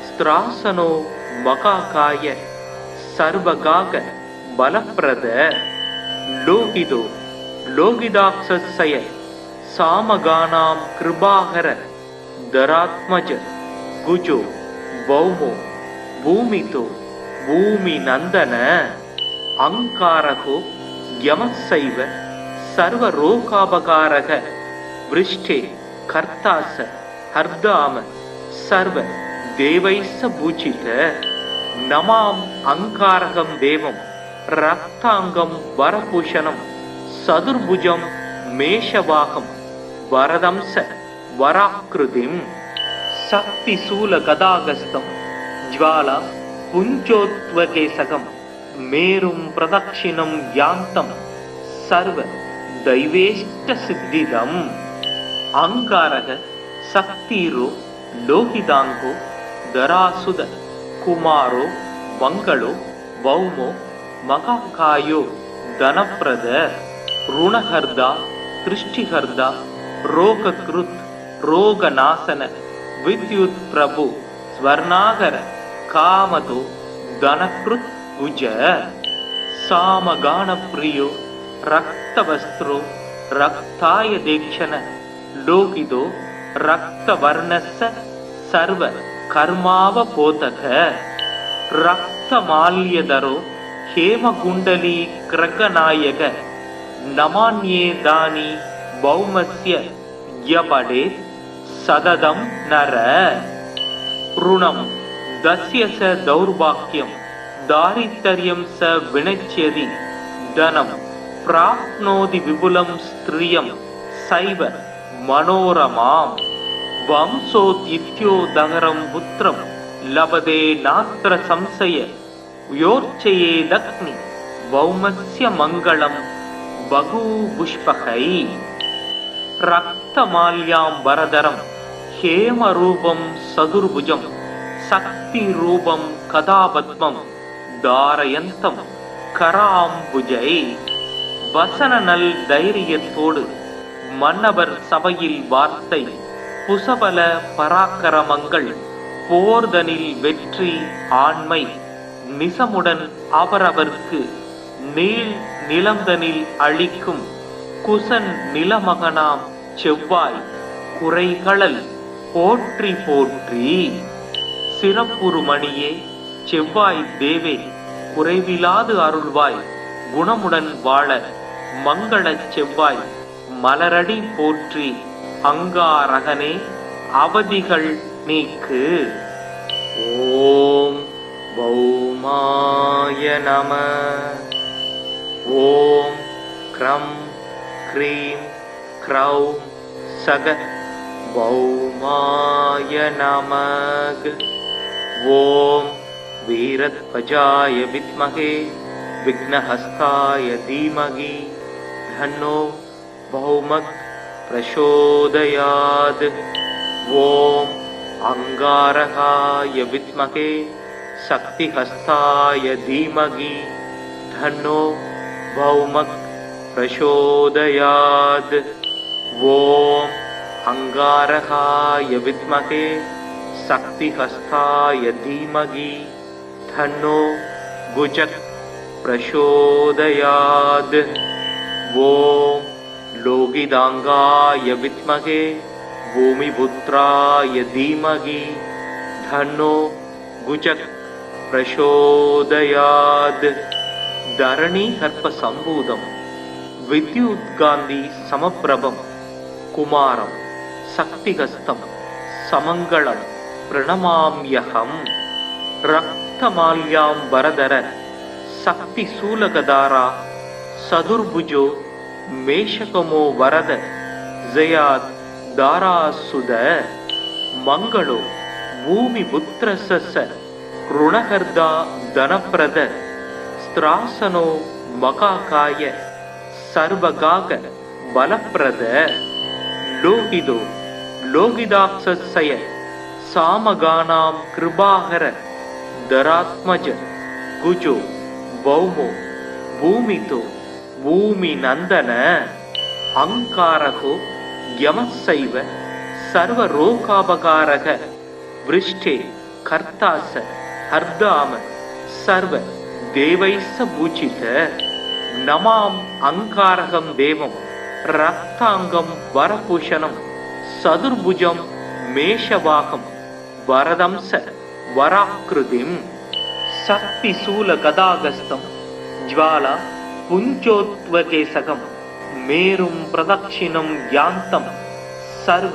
स्त्रासनो मकाकाय सर्वगाग बलप्रद। लोहितो लोहिताक्षस्य सामगानां कृपाकर धरात्मज गुजो भौमो भूमितो भूमिनंदन। अंकारको यमस्सैव सर्वरोगापकारः वृष्टे कर्तास हर्दाम सर्व देवैस्स पूजित। नमाम् अंकारकं देवं रक्तांगं वरभूषणं सदुर्भुजं मेषवाहं वरदंस वराकृतिं। शक्तिशूलगदागस्तं ज्वाला पुञ्जोत्वकेशकं मेरुं प्रदक्षिणं यान्तं सर्व दैवेष्टसिद्धिदम्। अंगारः शक्तिरो लोहितांगो धरासुद कुमारो मंगलो भौमो महाकायो धनप्रद ऋणहर्दा दृष्टिहर्दा रोगकृत् रोगनाशन विद्युत् प्रभु स्वर्णागर कामतो धनकृत् भुज। सामगानप्रियो रक्तवस्त्रो रक्ताय दीक्षण लोहितो रक्तवर्णस्य सर्व कर्मावबोधक। रक्तमाल्यधरो हेमकुण्डली ग्रगनायक नमान्ये दानि भौमस्य यपडेत् सततं नर। ऋणं दस्य स दौर्भाग्यं दारिद्र्यं स विनश्यति धनं प्राप्नोति विपुलं स्त्रियं सैव मनोरमाम्। वंशोद्यत्योदहरं पुत्रं लभते नात्र संशय योर्चयेदग्नि भौमस्य मङ्गलं बहुपुष्पकै। रक्तमाल्याम्बरधरं हेमरूपं सदुर्भुजं शक्तिरूपं कदापद्मं धारयन्तं कराम्बुजै। வசனநல் தைரியத்தோடு மன்னவர் சபையில் வார்த்தை புசபல பராக்கிரமங்கள் போர்தனில் வெற்றி ஆண்மை நிசமுடன் அவரவர்க்கு நீள் நிலந்தனில் அளிக்கும் குசன் நிலமகனாம் செவ்வாய் குறைகளல் போற்றி போற்றி। சிறப்புறு மணியே செவ்வாய் தேவே குறைவிலாது அருள்வாய் குணமுடன் வாழ மங்களச் செவ்வாய் மலரடி போற்றி। அங்காரகனே அவதிகள் நீக்கு। ஓம் பௌமாய நம। ஓம் க்ரம் க்ரீம் க்ரௌம் சக பௌமாய நமக। ஓம் வீரத்வஜாய வித்மகே विघ्नहस्ताय धीमहि तन्नो भौमः प्रचोदयात्। ओम अंगारकाय विद्महे शक्तिहस्ताय धीमहि तन्नो भौमः प्रचोदयात्। ओम अंगारकाय विद्महे शक्तिहस्ताय धीमहि तन्नो गुजः प्रचोदयात्। ओम लोहितांगाय विद्महे भूमिपुत्राय धीमहि धन्नो गुजः प्रचोदयात् धरणी हर्प संभूतम् विद्युत्कान्ति समप्रभं कुमारं शक्तिहस्तं समङ्गलं प्रणमाम्यहम् रक्तमाल्यां वरदर शक्तिशूलगदारा सदुर्भुजो मेषकमो वरद जयात् दारासुद मंगलो भूमिपुत्रस्य ऋणहर्दा धनप्रद स्त्रासनो मकाकाय सर्वगाग बलप्रद लोहितो लोहिताक्षस्य सामगानां कृपाहर धरात्मज गुजो भौमो भूमितो भूमिनन्दन अंकारको यमस्सैव सर्वरोगापकारः वृष्टे कर्तास हर्दाम सर्व देवैस्स पूजित नमाम अंकारकं देवं रक्तांगं वरभूषणं सदुर्भुजं मेषवाहं वरदंस वराकृतिं शक्तिशूलगदागस्तं ज्वाला पुञ्जोत्वकेशकं मेरुं प्रदक्षिणं यान्तं सर्व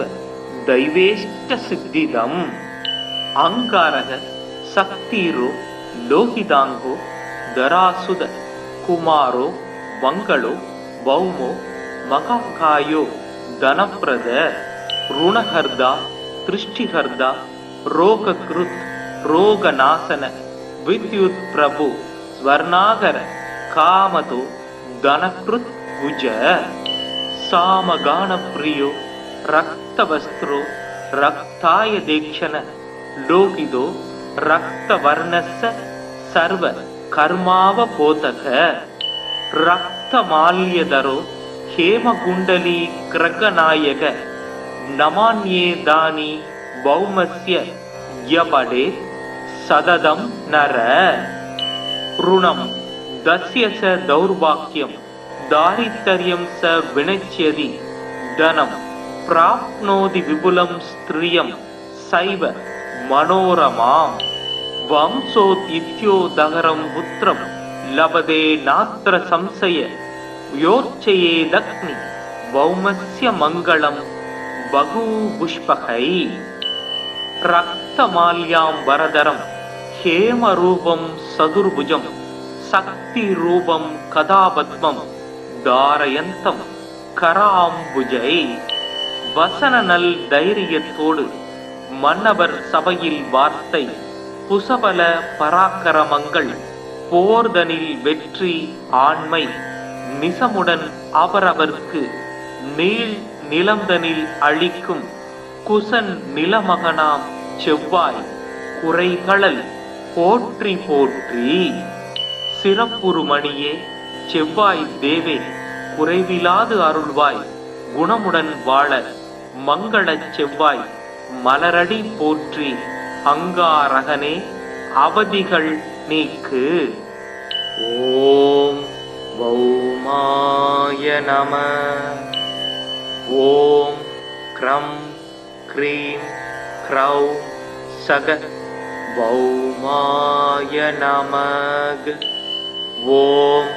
दैवेष्टसिद्धिदम् अंकारः शक्तिरो लोहितांगो धरासुद कुमारो मंगलो भौमो मकाकायो धनप्रद ऋणहर्दा दृष्टिहर्दा रोगकृत् रोगनाशन विद्युत् प्रभु स्वर्णागर कामतो धनकृत् भुज सामगान प्रियो रक्तवस्त्रो रक्ताय दीक्षण लोहितो रक्तवर्णस्य सर्व कर्मावबोधक रक्तमाल्यधरो हेमकुण्डली ग्रगनायक नमान्ये दानि भौमस्य यपडे सददं नर ऋणं दस्य च दौर्भाग्यं दारिद्र्यं स विनश्यति धनं प्राप्नोति विपुलं स्त्रियं सैव मनोरमां वंशोदित्योदहरं पुत्रं लभते नात्र संशय योर्चयेदग्नि भौमस्य मङ्गलं बहुपुष्पकै रक्तमाल्यां वरदरं हेमरूपं सदुर्भुजं शक्तिरूपं कदापद्मं धारयन्तं कराम्बुजै வசனநல் தைரியத்தோடு மன்னவர் சபையில் வார்த்தை புசபல பராக்கிரமங்கள் போர்தனில் வெற்றி ஆண்மை நிசமுடன் அவரவர்க்கு நீள் நிலந்தனில் அழிக்கும் குசன் நிலமகனாம் செவ்வாய் குறைகளல் போற்றி போற்றி சிறப்புறுமணியே செவ்வாய் தேவே குறைவிலாது அருள்வாய் குணமுடன் வாழ மங்களச் செவ்வாய் மலரடி போற்றி அங்காரகனே அவதிகள் நீக்கு. ஓம் பௌமாய நம. ஓம் க்ரம் க்ரீம் க்ரௌம் சக பௌமாய நமக. ஓம்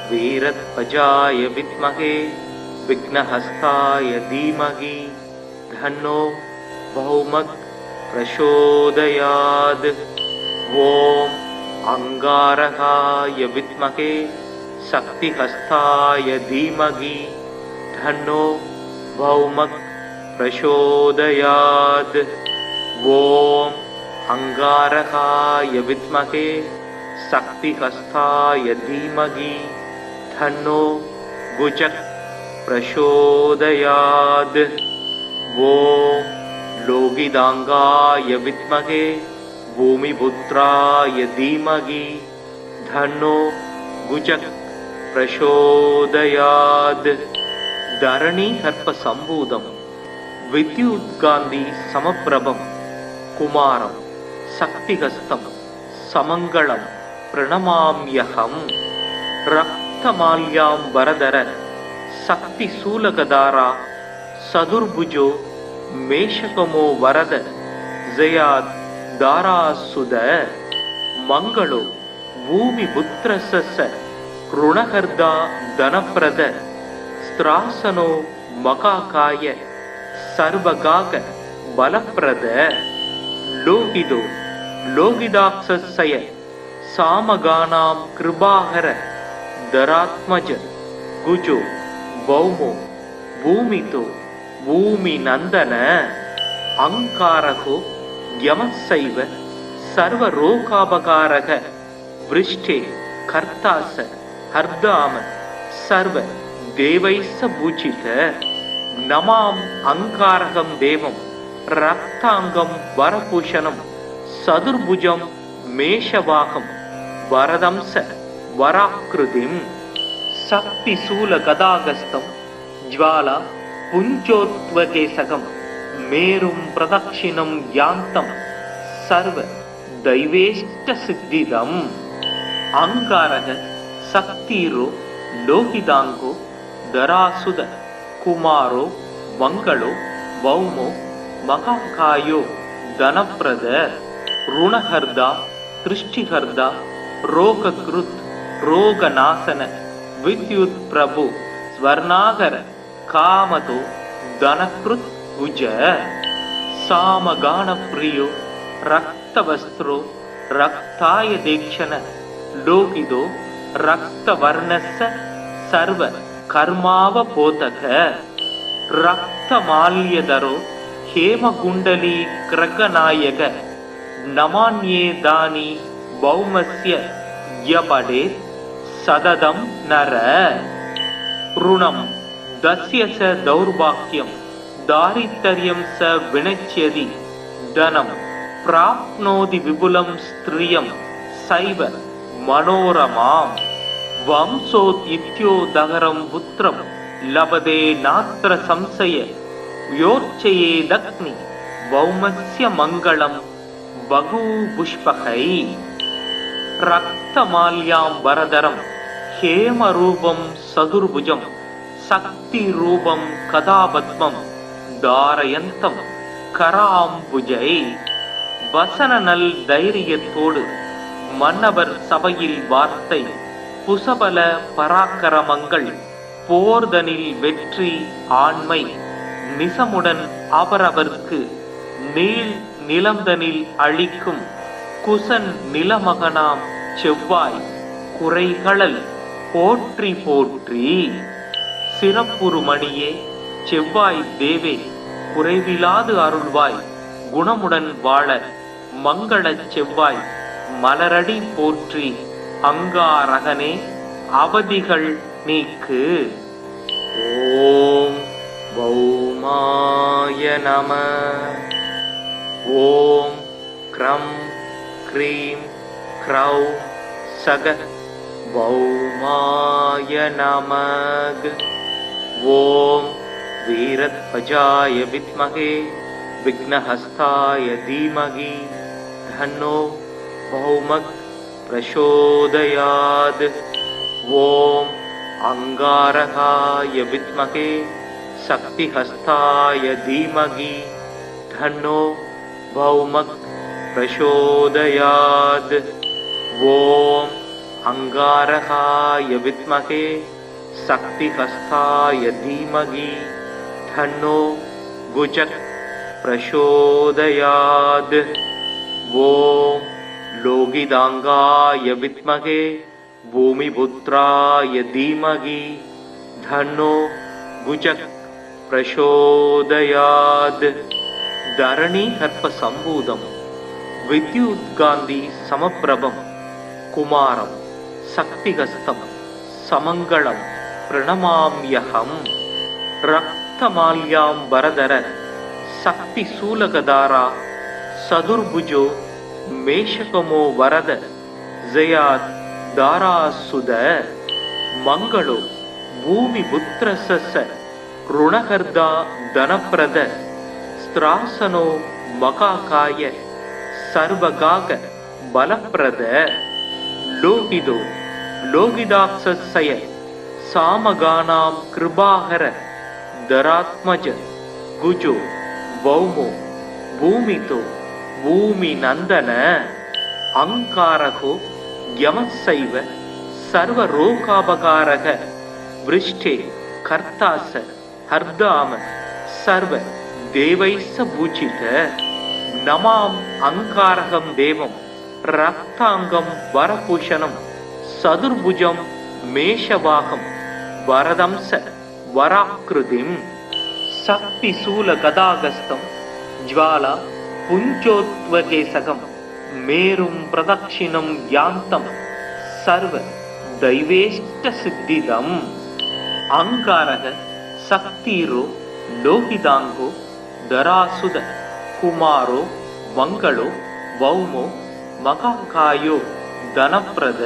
வீரத்வஜாய வித்மகே विघ्नहस्ताय धीमहि धन्नो भौमः प्रचोदयात्. ओम अंगारकाय विद्महे शक्तिहस्ताय धीमहि धन्नो भौमः प्रचोदयात्. ओम अंगारकाय विद्महे शक्तिहस्ताय धीमहि धन्नो गुजः प्रचोदयात्. ओम लोहितांगाय विद्महे भूमिपुत्राय धीमहि धन्नो गुजः प्रचोदयात्. धरणी हर्प संभूतं विद्युत्कान्ति समप्रभं कुमारं शक्तिहस्तं समङ्गलं प्रणमाम्यहम्. रक्तमाल्यां वरदर சக்தி சூலகதாரா சதுர்புஜோ மேஷகமோ வரத ஜயாத் தாராசுத மங்களோ பூமி புத்திரச ருணகர்தா தனப்பிரத ஸ்திராசனோ மகாகாய சர்வகாக பலப்பிரத லோகிதோ லோகிதாக்ஷய சாமகானாம் கிருபாகர தராத்மஜ குஜோ பௌமோ பூமிதோ பூமி நந்தன அங்காரகோ யமசைவ சர்வரோகாபகாரக விருஷ்டே கர்த்தாச ஹர்தாம சர்வ தேவைச பூஜித நமாம் அங்காரகம் தேவம் ரக்தாங்கம் வரபூஷணம் சதுர்புஜம் மேஷவாகம் வரதம்ச வராக்கிருதிம் சக்தி சூல கதாகஸ்தம் ஜ்வாலா புஞ்சோத்வகேசகம் மேரும் பிரதக்ஷிணம் யாந்தம் சர்வ தைவேஷ்ட சித்திதம் அங்காரக சக்திரோ லோகிதாங்கோ தராசுத குமாரோ மங்களோ பௌமோ மகாகாயோ தனப்பிரத ருணஹர்தா திருஷ்டிஹர்தா ரோகக்ருத் ரோகநாசன வித்யுத் பிரபு ஸ்வர்ணாகர காமதோ தனக்ருத் உஜ சாமகான பிரியோ ரக்தவஸ்திரோ ரக்தாய தேக்ஷண லோகிதோ ரக்தவர்ணஸ்ஸ சர்வ கர்மாவ போதக ரக்தமால்யதரோ ஹேமகுண்டலி கிரகநாயக நமான்யேதானி பௌமஸ்ய யபடே சததம் நர ருணம் தஸ்ய ச தௌர்பாக்யம் தாரித்தர்யம் ச வினச்யதி தனம் பிராப்னோதி விபுலம் ஸ்திரியம் சைவ மனோரமாம் வம்சோத் இத்யோதகரம் புத்திரம் லபதே நாத்திர சம்சய யோர்ச்சயே தக்னி பௌமஸ்ய மங்களம் பகு புஷ்பகை ரக்தமால்யாம் வரதரம் ஹேமரூபம் சதுர்புஜம் சக்தி ரூபம் கதாபத்மம் தாரயந்தம் கராம்புஜை வசன நல் தைரியத்தோடு மன்னவர் சபையில் வார்த்தை புசபல பராக்கிரமங்கள் போர்தனில் வெற்றி ஆண்மை நிசமுடன் அவரவர்க்கு நீள் நிலந்தனில் அழிக்கும் குசன் நிலமகனாம் செவ்வாய் குறைகளல் போற்றி போற்றி சிறப்புறுமணியே செவ்வாய் தேவே குறைவிலாது அருள்வாய் குணமுடன் வாழ மங்களச் செவ்வாய் மலரடி போற்றி அங்காரகனே அவதிகள் நீக்கு. ஓம் பௌமாய நம. ஓம் க்ரம் க்ரீம் க்ரௌம் சக பௌமாய நமக. ஓம் வீரத்வஜாய வித்மகே விக்னஹஸ்தாய தீமகி தன்னோ பௌமக் பிரசோதயாத். ஓம் அங்காரகாய வித்மகே சக்திஹஸ்தாய தீமகி தன்னோ பௌமக் பிரசோதயாத். ஓம் அங்காரகாய வித்மகே சக்திஹஸ்தாய தீமகி தன்னோ குஜக் பிரசோதயாத். ஓம் லோகிதாங்காய வித்மகே பூமிபுத்ராய தீமகி தன்னோ குஜக் பிரசோதயாத். தரணி கர்ப்ப சம்பூதம் வித்யுத்காந்தி சமப்பிரபம் குமாரம் சக்திகஸ்தம் சமங்களம் பிரணமாம்யஹம். ரக்தமால்யாம் வரதர சக்தி சூலகதாரா சதுர்புஜோ மேஷகமோ வரத ஜயாத் தாராசுத. மங்களோ பூமி புத்திரச ருணகர்தா தனப்பிரத ஸ்திராசனோ மகாகாய சர்வகாக பலப்பிரத. லோகிதோ லோகிதாக்ஷய सामगानां कृपाहर धरात्मज गुजो भौमो भूमितो भूमिनन्दन अङ्कारको यमस्सैव सर्वरोगापकारः वृष्टे कर्तास हर्दाम सर्व देवैस्स पूजित नमाम् अङ्कारकं देवं रक्ताङ्गं वरभूषणं सदुर्भुजं मेषवाहं वरदंस वराकृतिं शक्तिशूलगदागस्तं ज्वाला पुञ्जोत्वकेशकं मेरुं प्रदक्षिणं यान्तं सर्व दैवेष्टसिद्धिदम् अङ्कारः शक्तिरो लोहिताङ्गो धरासुद कुमारो मङ्गलो भौमो महाकायो धनप्रद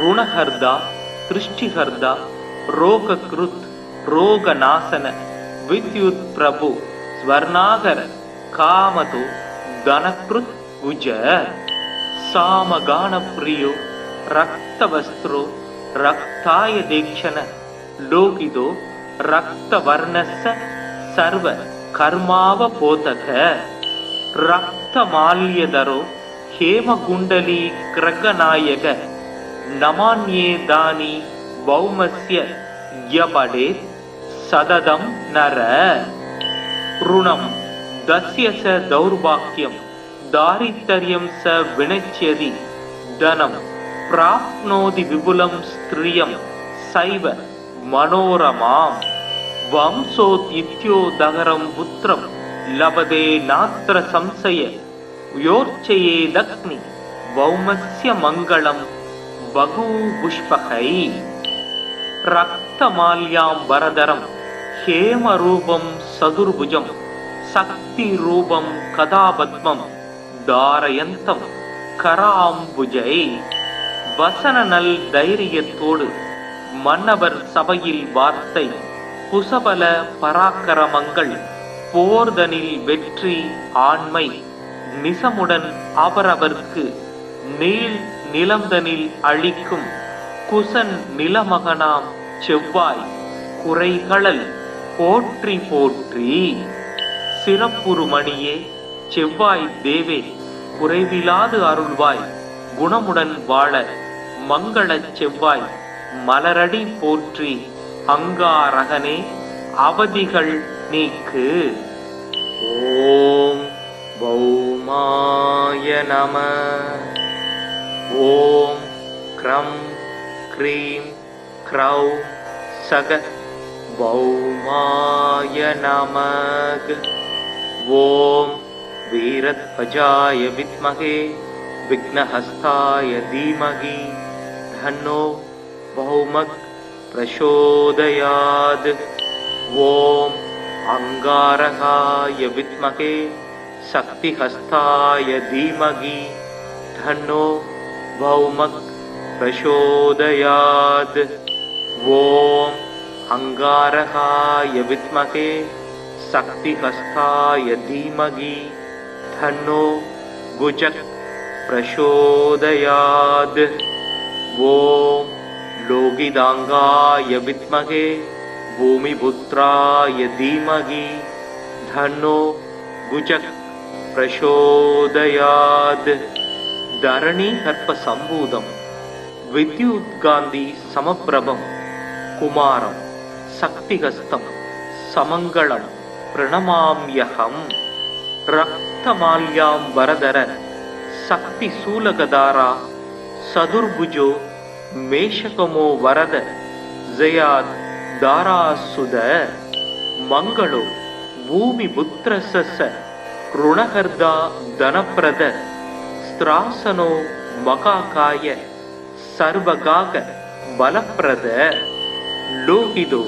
ऋणहर्दा दृष्टिहर्दा रोगकृत् रोगनाशन विद्युत् प्रभु स्वर्णागर कामतो धनकृत् भुज सामगानप्रियो रक्तवस्त्रो रक्ताय दीक्षण लोकितो रक्तवर्णस्य सर्व कर्मावबोधक रक्तमाल्यधरो हेमकुण्डली ग्रगनायक नमान्ये दानि भौमस्य यपडेत् सददं नर ऋणं दस्य स दौर्भाग्यं दारिद्र्यं स विनश्यति धनं प्राप्नोति विपुलं स्त्रियं सैव मनोरमाम् वंशोद्युत्योदहरं पुत्रं लभते नात्र संशय योर्चयेदग्नि भौमस्य मङ्गलं बहुपुष्पकै रक्तमाल्यां वरदरं हेमरूपं सदुर्भुजं शक्तिरूपं कदापद्मं धारयन्तं कराम्बुजै வசனநல் தைரியத்தோடு மன்னவர் சபையில் வார்த்தை புசபல பராக்கிரமங்கள் போர்தனில் வெற்றி ஆண்மை நிசமுடன் அவரவர்க்கு நீள் நிலந்தனில் அழிக்கும் குசன் நிலமகனாம் செவ்வாய் குறைகளல் போற்றி போற்றி சிறப்புறுமணியே செவ்வாய் தேவே குறைவிலாது அருள்வாய் குணமுடன் வாழ மங்களச் செவ்வாய் மலரடி போற்றி அங்காரகனே அவதிகள் நீக்கு. ஓம் பௌமாய நம. ஓம் க்ரம் க்ரீம் க்ரௌம் சக பௌமாய நமக. ஓம் வீரத்வஜாய வித்மகே विघ्नहस्ताय धीमहि धन्नो बहुमत् प्रचोदयात्. ओम अंगारकाय विद्महे शक्तिहस्ताय धीमहि धन्नो बहुमत् प्रचोदयात्. ओम अंगारकाय विद्महे शक्तिहस्ताय धीमहि धन्नो गुजक प्रचोदयात्. ओम लोगिदांगाय विद्महे भूमिपुत्राय धीमहि धन्नो गुजक प्रचोदयात्. धरणी कर्प संभूतम विद्युत्कांति समप्रभम कुमारम शक्तिहस्तं समंगलम प्रणमाम्यहम्. रक्तमाल्यां वरदर शक्ति शूलगदारा सदुर्भुजो मेषकमो वरद जयाद दारासुद मंगलो भूमि पुत्रसस ऋणहर्दा धनप्रद स्त्रासनो मकाकाय सर्वगाग बलप्रद लोहितो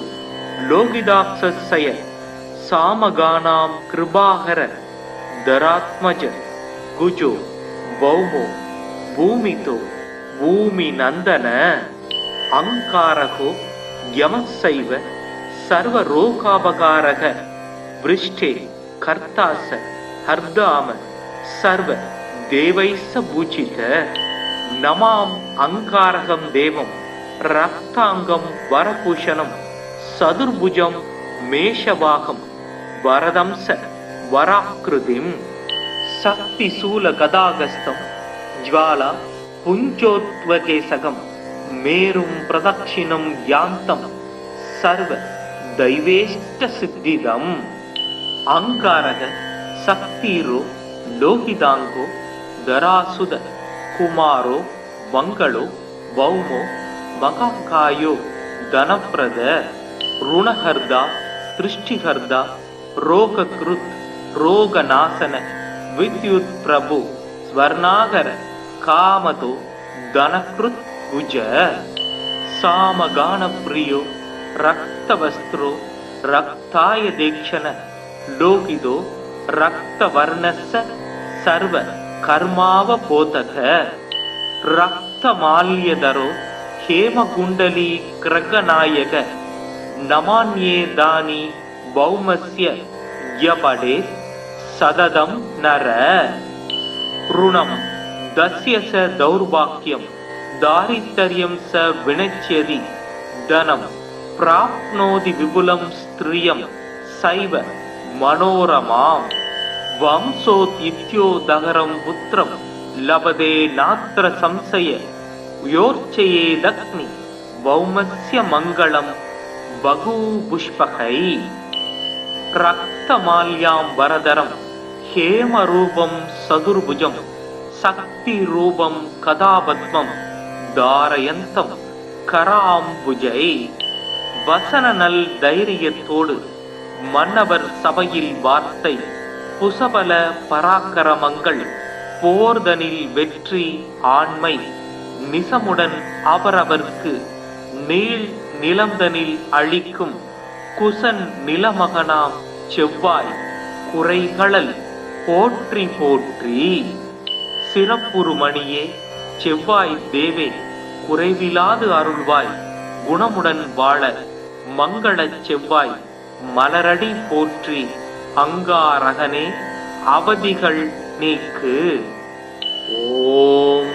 लोहिदाक्षसय सामगानां कृपाहर धरात्मज गुजो भौमो भूमितो भूमिनन्दन अङ्कारको यमस्सैव सर्वरोगापकारः वृष्टे कर्तास हर्दाम सर्व देवैस्स पूजित नमाम् अङ्कारकं देवं ரக்தாங்கம் வரபூஷணம் சதுர்புஜம் மேஷவாகம் வரதம்ச வராக்கிருதிம் சக்தி சூல கதாகஸ்தம் ஜ்வாலா புஞ்சோத்வகேசகம் மேரும் பிரதக்ஷிணம் யாந்தம் சர்வ தைவேஷ்ட சித்திதம் அங்காரக சக்திரோ லோகிதாங்கோ தராசுத குமாரோ மங்களோ பௌமோ மகாகாயோ தனப்பிரத ருணஹர்தா திருஷ்டிஹர்தா ரோகக்ருத் ரோகநாசன வித்யுத் பிரபு ஸ்வர்ணாகர காமதோ தனக்ருத் குஜ சாமகான பிரியோ ரக்தவஸ்திரோ ரக்தாய தேக்ஷண லோகிதோ ரக்தவர்ணஸ்ஸ சர்வ கர்மாவ போதக ரக்தமால்யதரோ ஹேமகுண்டலி கிரகநாயக நமான்யே தானி பௌமஸ்ய யபடே சததம் நர ருணம் தஸ்ய ச தௌர்பாக்கியம் தாரித்தர்யம் ச வினச்யதி தனம் பிராப்னோதி விபுலம் ஸ்திரியம் சைவ மனோரமாம் வம்சோத் இத்யோதகரம் புத்திரம் லபதே நாத்ர சம்சய யோர்ச்சயேதக்னி பௌமஸ்ய மங்களம் பகு புஷ்பகை ரக்தமால்யாம் வரதரம் ஹேமரூபம் சதுர்புஜம் சக்தி ரூபம் கதாபத்மம் தாரயந்தம் கராம்புஜை வசன நல் தைரியத்தோடு மன்னவர் சபையில் வார்த்தை புசபல பராக்கிரமங்கள் போர்தனில் வெற்றி ஆண்மை நிசமுடன் அவரவர்க்கு நீள் நிலந்தனில் அழிக்கும் குசன் நிலமகனாம் செவ்வாய் குறைகளல் போற்றி போற்றி சிறப்புருமணியே செவ்வாய் தேவே குறைவிலாது அருள்வாய் குணமுடன் வாழ மங்களச் செவ்வாய் மலரடி போற்றி அங்காரகனே அவதிகள் நீக்கு. ஓம்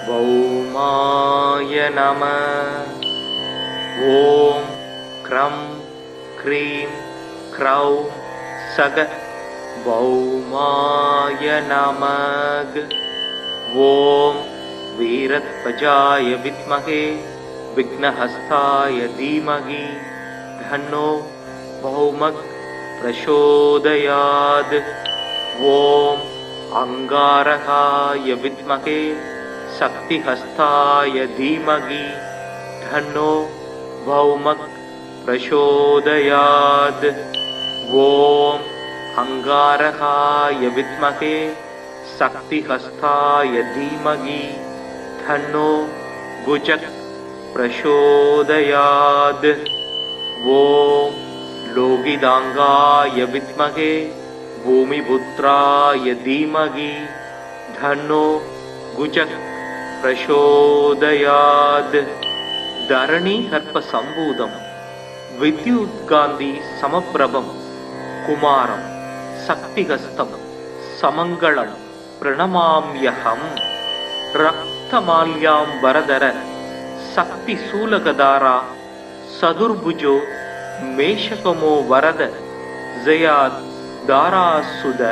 பௌமாய நம. ஓம் க்ரம் க்ரீம் க்ரௌம் சக பௌமாய நமக். ஓம் வீரத்வஜாய வித்மகே விக்னஹஸ்தாய தீமகி தன்னோ பௌமக் பிரசோதயாத். ஓம் அங்காரகாய வித்மகே சக்திஹஸ்தாய தீமகி தன்னோ பௌமக் பிரசோதயாத். ஓம் அங்காரகாய வித்மகே சக்திஹஸ்தாய தீமகி தன்னோ குஜக் பிரசோதயாத். ஓம் லோகிதாங்காய வித்மகே பூமிபுத்ராய தீமகி தன்னோ குஜக் பிரசோதயாத். தரணி கர்ப்ப சம்பூதம் வித்யுத்காந்தி சமப்பிரபம் குமாரம் சக்திகஸ்தம் சமங்களம் பிரணமாம்யகம். ரக்தமால்யாம் வரதர சக்தி சூலகதாரா சதுர்புஜோ மேஷகமோ வரத ஜயாத் தாராசுத.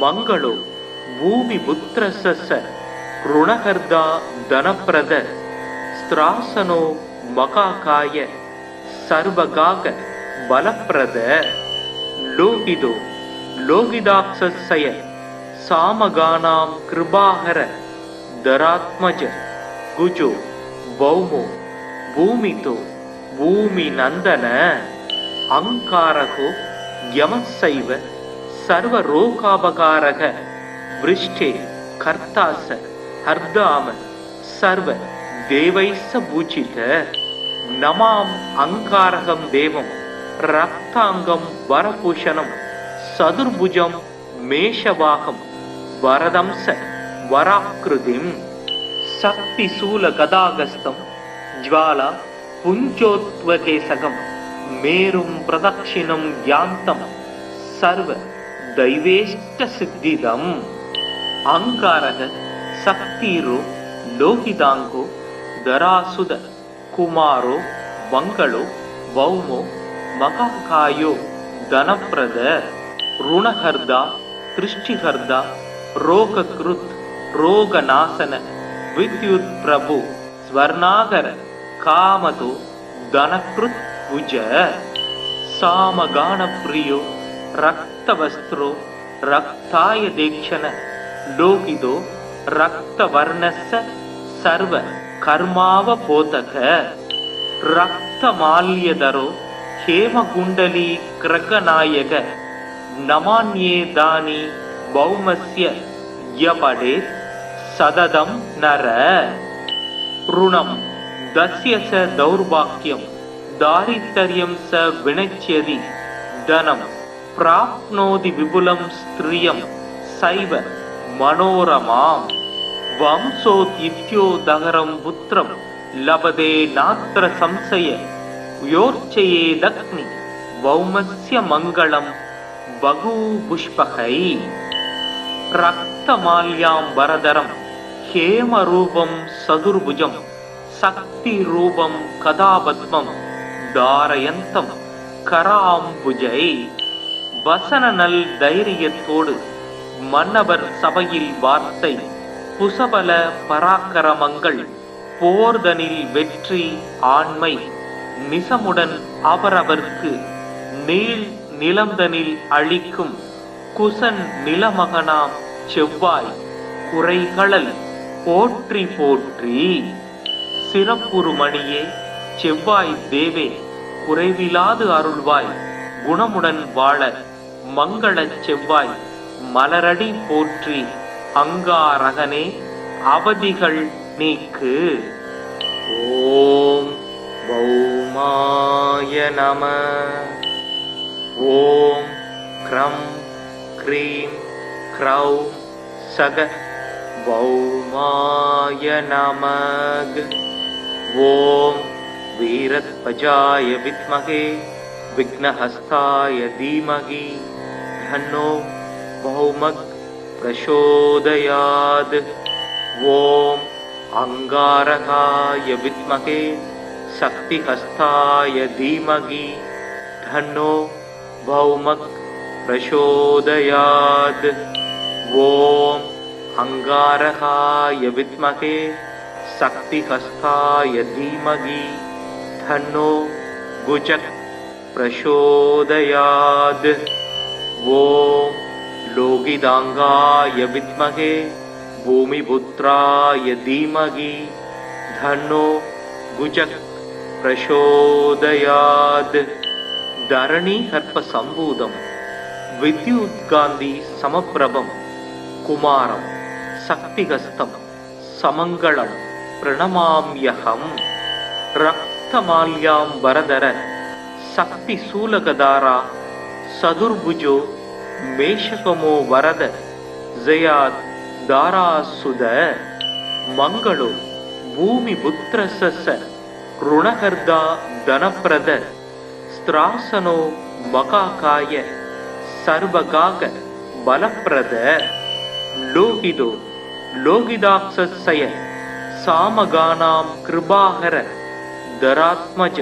மங்களோ பூமி புத்திரச ருணகர்தா தனப்பிரத ஸ்திராசனோ மகாகாய சர்வகாக பலப்பிரத. லோகிதோ லோகிதாக்ஷய சாமகானாம் கிருபாகர தராத்மஜ குஜோ பௌமோ பூமிதோ பூமி நந்தன. அங்காரகோ யமசைவ சர்வரோகாபகாரக விருஷ்டே கர்த்தாச ஹர்தாம சர்வ தேவைஸ்ஸ பூஜித. நமாம் அங்காரகம் தேவம் ரக்தாங்கம் வரபூஷணம் சதுர்புஜம் மேஷவாகம் வரதம்ச வராக்கிருதிம். சக்தி சூல கதாகஸ்தம் ஜ்வாலா புஞ்சோத்வகேசகம் மேரும் பிரதக்ஷிணம் யாந்தம் சர்வ தைவேஷ்ட சித்திதம். அங்காரக சக்திரோ லோகிதாங்கோ தராசுத ಕುಮಾರೋ ಮಂಗಳೋ ಭೌಮೋ ಮಹಾಕಾಯೋ ಧನಪ್ರದ ಋಣಹರ್ದ ದೃಷ್ಟಿಹರ್ದ ರೋಗಕೃತ್ ರೋಗನಾಶನ ವಿದ್ಯುತ್ ಪ್ರಭು ಸ್ವರ್ಣಾಗರ ಕಾಮದು ಧನಕೃತ್ ಭುಜ ಸಾಮಗಾನ ಪ್ರಿಯೋ ರಕ್ತವಸ್ತ್ರೋ ರಕ್ತಾಯ ದೇಕ್ಷಣ ಲೋಕಿದೋ ರಕ್ತವರ್ಣಸ್ಸ ಸರ್ವ ಕರ್ಮಾವಬೋಧಕ ರಕ್ತಮಾಲ್ಯದರೋ ಹೇಮಗುಂಡಲಿ ಕ್ರಗನಾಯಕ ನಮಾನ್ಯೇದಾನಿ ಭೌಮಸ್ಯ ಯವಡೆ ಸದದಂ ನರ ಋಣಂ ದಸ್ಯ ಸ ದೌರ್ಭಾಗ್ಯಂ ದಾರಿದ್ರ್ಯಂ ಸ ವಿನಚ್ಯದಿ ಧನಂ ಪ್ರಾಪ್ನೋದಿ ವಿಪುಲಂ ಸ್ತ್ರಿಯಂ ಸೈವ ಮನೋರಮಾಂ ವಂಶೋದ್ಯಿತ್ಯೋದಹರಂ ಪುತ್ರಂ ಲಭತೆ ನಾತ್ರ ಸಂಶಯ ಯೋರ್ಚಯೇದಗ್ನಿ ಭೌಮಸ್ಯ ಮಂಗಳಂ ಬಗೂಪುಷ್ಪಕೈ ರಕ್ತಮಾಲ್ಯಾಂಬರಧರಂ ಹೇಮರೂಪಂ ಸದುರ್ಭುಜಂ சக்திரூபம் கதாபத்மம் தாரயந்தம் கராம்புஜை வசன நல் தைரியத்தோடு மன்னவர் சபையில் வார்த்தை புசபல பராக்கிரமங்கள் போர்தனில் வெற்றி ஆண்மை நிசமுடன் அவரவர்க்கு நீள் நிலந்தனில் அளிக்கும் குசன் நிலமகனாம் செவ்வாய் குறைகளல் போற்றி போற்றி சிறப்புறு மணியே செவ்வாய் தேவே குறைவிலாது அருள்வாய் குணமுடன் வாழ மங்களச் செவ்வாய் மலரடி போற்றி அங்காரகனே அவதிகள் நீக்கு. ஓம் பௌமாய நம. ஓம் க்ரம் க்ரீம் க்ரௌம் சக பௌமாய நமக. ஓம் வீரத்வஜாய வித்மகே விக்னஹஸ்தாய தீமகி தன்னோ பௌமக் பிரசோதயாத். ஓம் அங்காரகாய வித்மகே சக்திஹஸ்தாய தீமகி தன்னோ பௌமக் பிரசோதயாத். ஓம் அங்காரகாய வித்மகே சக்திஹஸ்தாய தீமகி தன்னோ குஜக் பிரசோதயாத். ஓம் லோகிதாங்காய வித்மகே பூமிபுத்ராய தீமகி தன்னோ குஜக் பிரசோதயாத். தரணி கர்ப்ப சம்பூதம் வித்யுத்காந்தி சமப்பிரபம் குமாரம் சக்திகஸ்தம் சமங்களம் பிரணமாம்யகம். ரக்தமால்யாம்பரதர சக்தி சூலகதாரா சதுர்புஜோ மேஷகமோ வரத ஜயாத் தாராசுத. மங்களோ பூமி புத்திரச ருணகர்தா தனப்பிரத ஸ்திராசனோ மகாகாய சர்வகாக பலப்பிரத. லோகிதோ லோகிதாக்ஷய சாமகானாம் கிருபாகர தராத்மஜ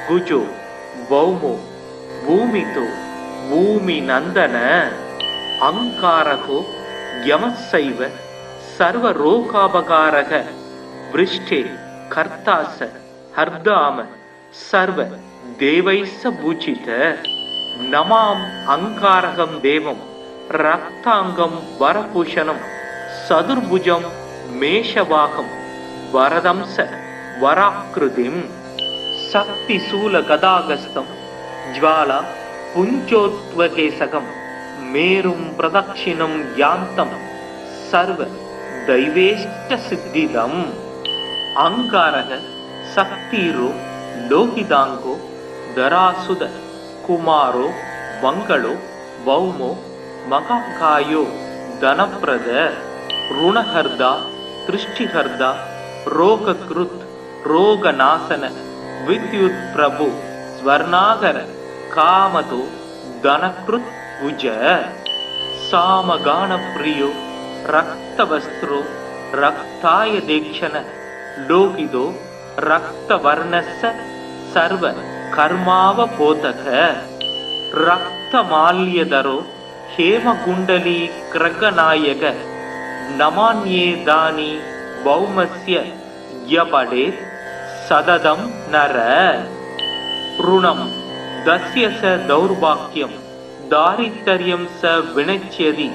குஜோ பௌமோ பூமிதோ பூமி நந்தன. அங்காரகோ யமசைவ சர்வரோகாபகாரக விருஷ்டே கர்த்தாச ஹர்தாம சர்வ தேவைச பூஜித. நமாம் அங்காரகம் தேவம் ரக்தாங்கம் வரபூஷணம் சதுர்புஜம் மேஷவாகம் வரதம்ச வராக்கிருதிம். சக்தி சூல கதாகஸ்தம் ஜ்வாலா புஞ்சோத்வகேசகம் மேரும் பிரதக்ஷிணம் யாந்தம் சர்வ தைவேஷ்ட சித்திதம். அங்காரக சக்திரோ லோகிதாங்கோ தராசுத குமாரோ மங்களோ பௌமோ மகாகாயோ தனப்பிரத ருணஹர்தா திருஷ்டிஹர்தா ரோகக்ருத் ரோகநாசன வித்யுத் பிரபு ஸ்வர்ணாகர காமதோ தனக்ருத் புஜ. சாமகான பிரியோ ரக்தவஸ்திரோ ரக்தாய தேக்ஷண லோகிதோ ரக்த வர்ணஸ்ஸ சர்வ கர்மாவ போதக ரக்த மால்யதரோ ஹேமகுண்டலி கிரகநாயக நமான்யேதானி பௌமஸ்ய யபடே சததம் நர ருணம் தஸ்ய ச தௌர்பாக்கியம் தாரித்தர்யம் ச வினச்யதி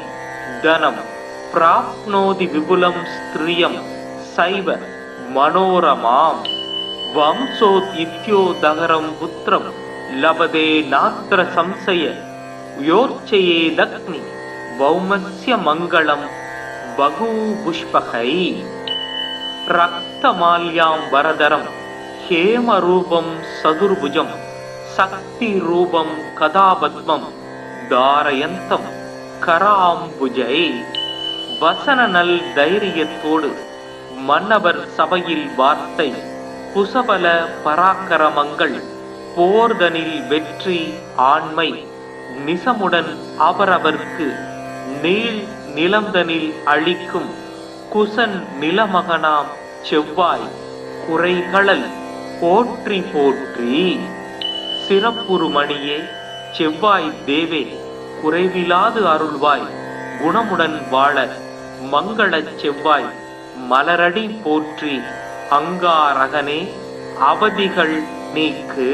தனம் பிராப்னோதி விபுலம் ஸ்திரியம் சைவ மனோரமாம் வம்சோத் இத்யோதகரம் புத்திரம் லபதே நாத்திர சம்சய யோர்ச்சயேதக்னி பௌமஸ்ய மங்களம் பகு புஷ்பகை ரக்தமால்யாம் வரதரம் ஹேமரூபம் சதுர்புஜம் சக்தி ரூபம் கதாபத்மம் தாரயந்தம் கராம்புஜை வசன நல் தைரியத்தோடு மன்னவர் சபையில் வார்த்தை குசபல பராக்கிரமங்கள் போர்தனில் வெற்றி ஆண்மை நிசமுடன் அவரவர்க்கு நீள் நிலம்தனில் அளிக்கும் குசன் நிலமகனாம் செவ்வாய் குறைகளல் போற்றி போற்றி சிறப்புறுமணியே செவ்வாய் தேவே குறைவிலாது அருள்வாய் குணமுடன் வாழ மங்களச் செவ்வாய் மலரடி போற்றி அங்காரகனே அவதிகள் நீக்கு.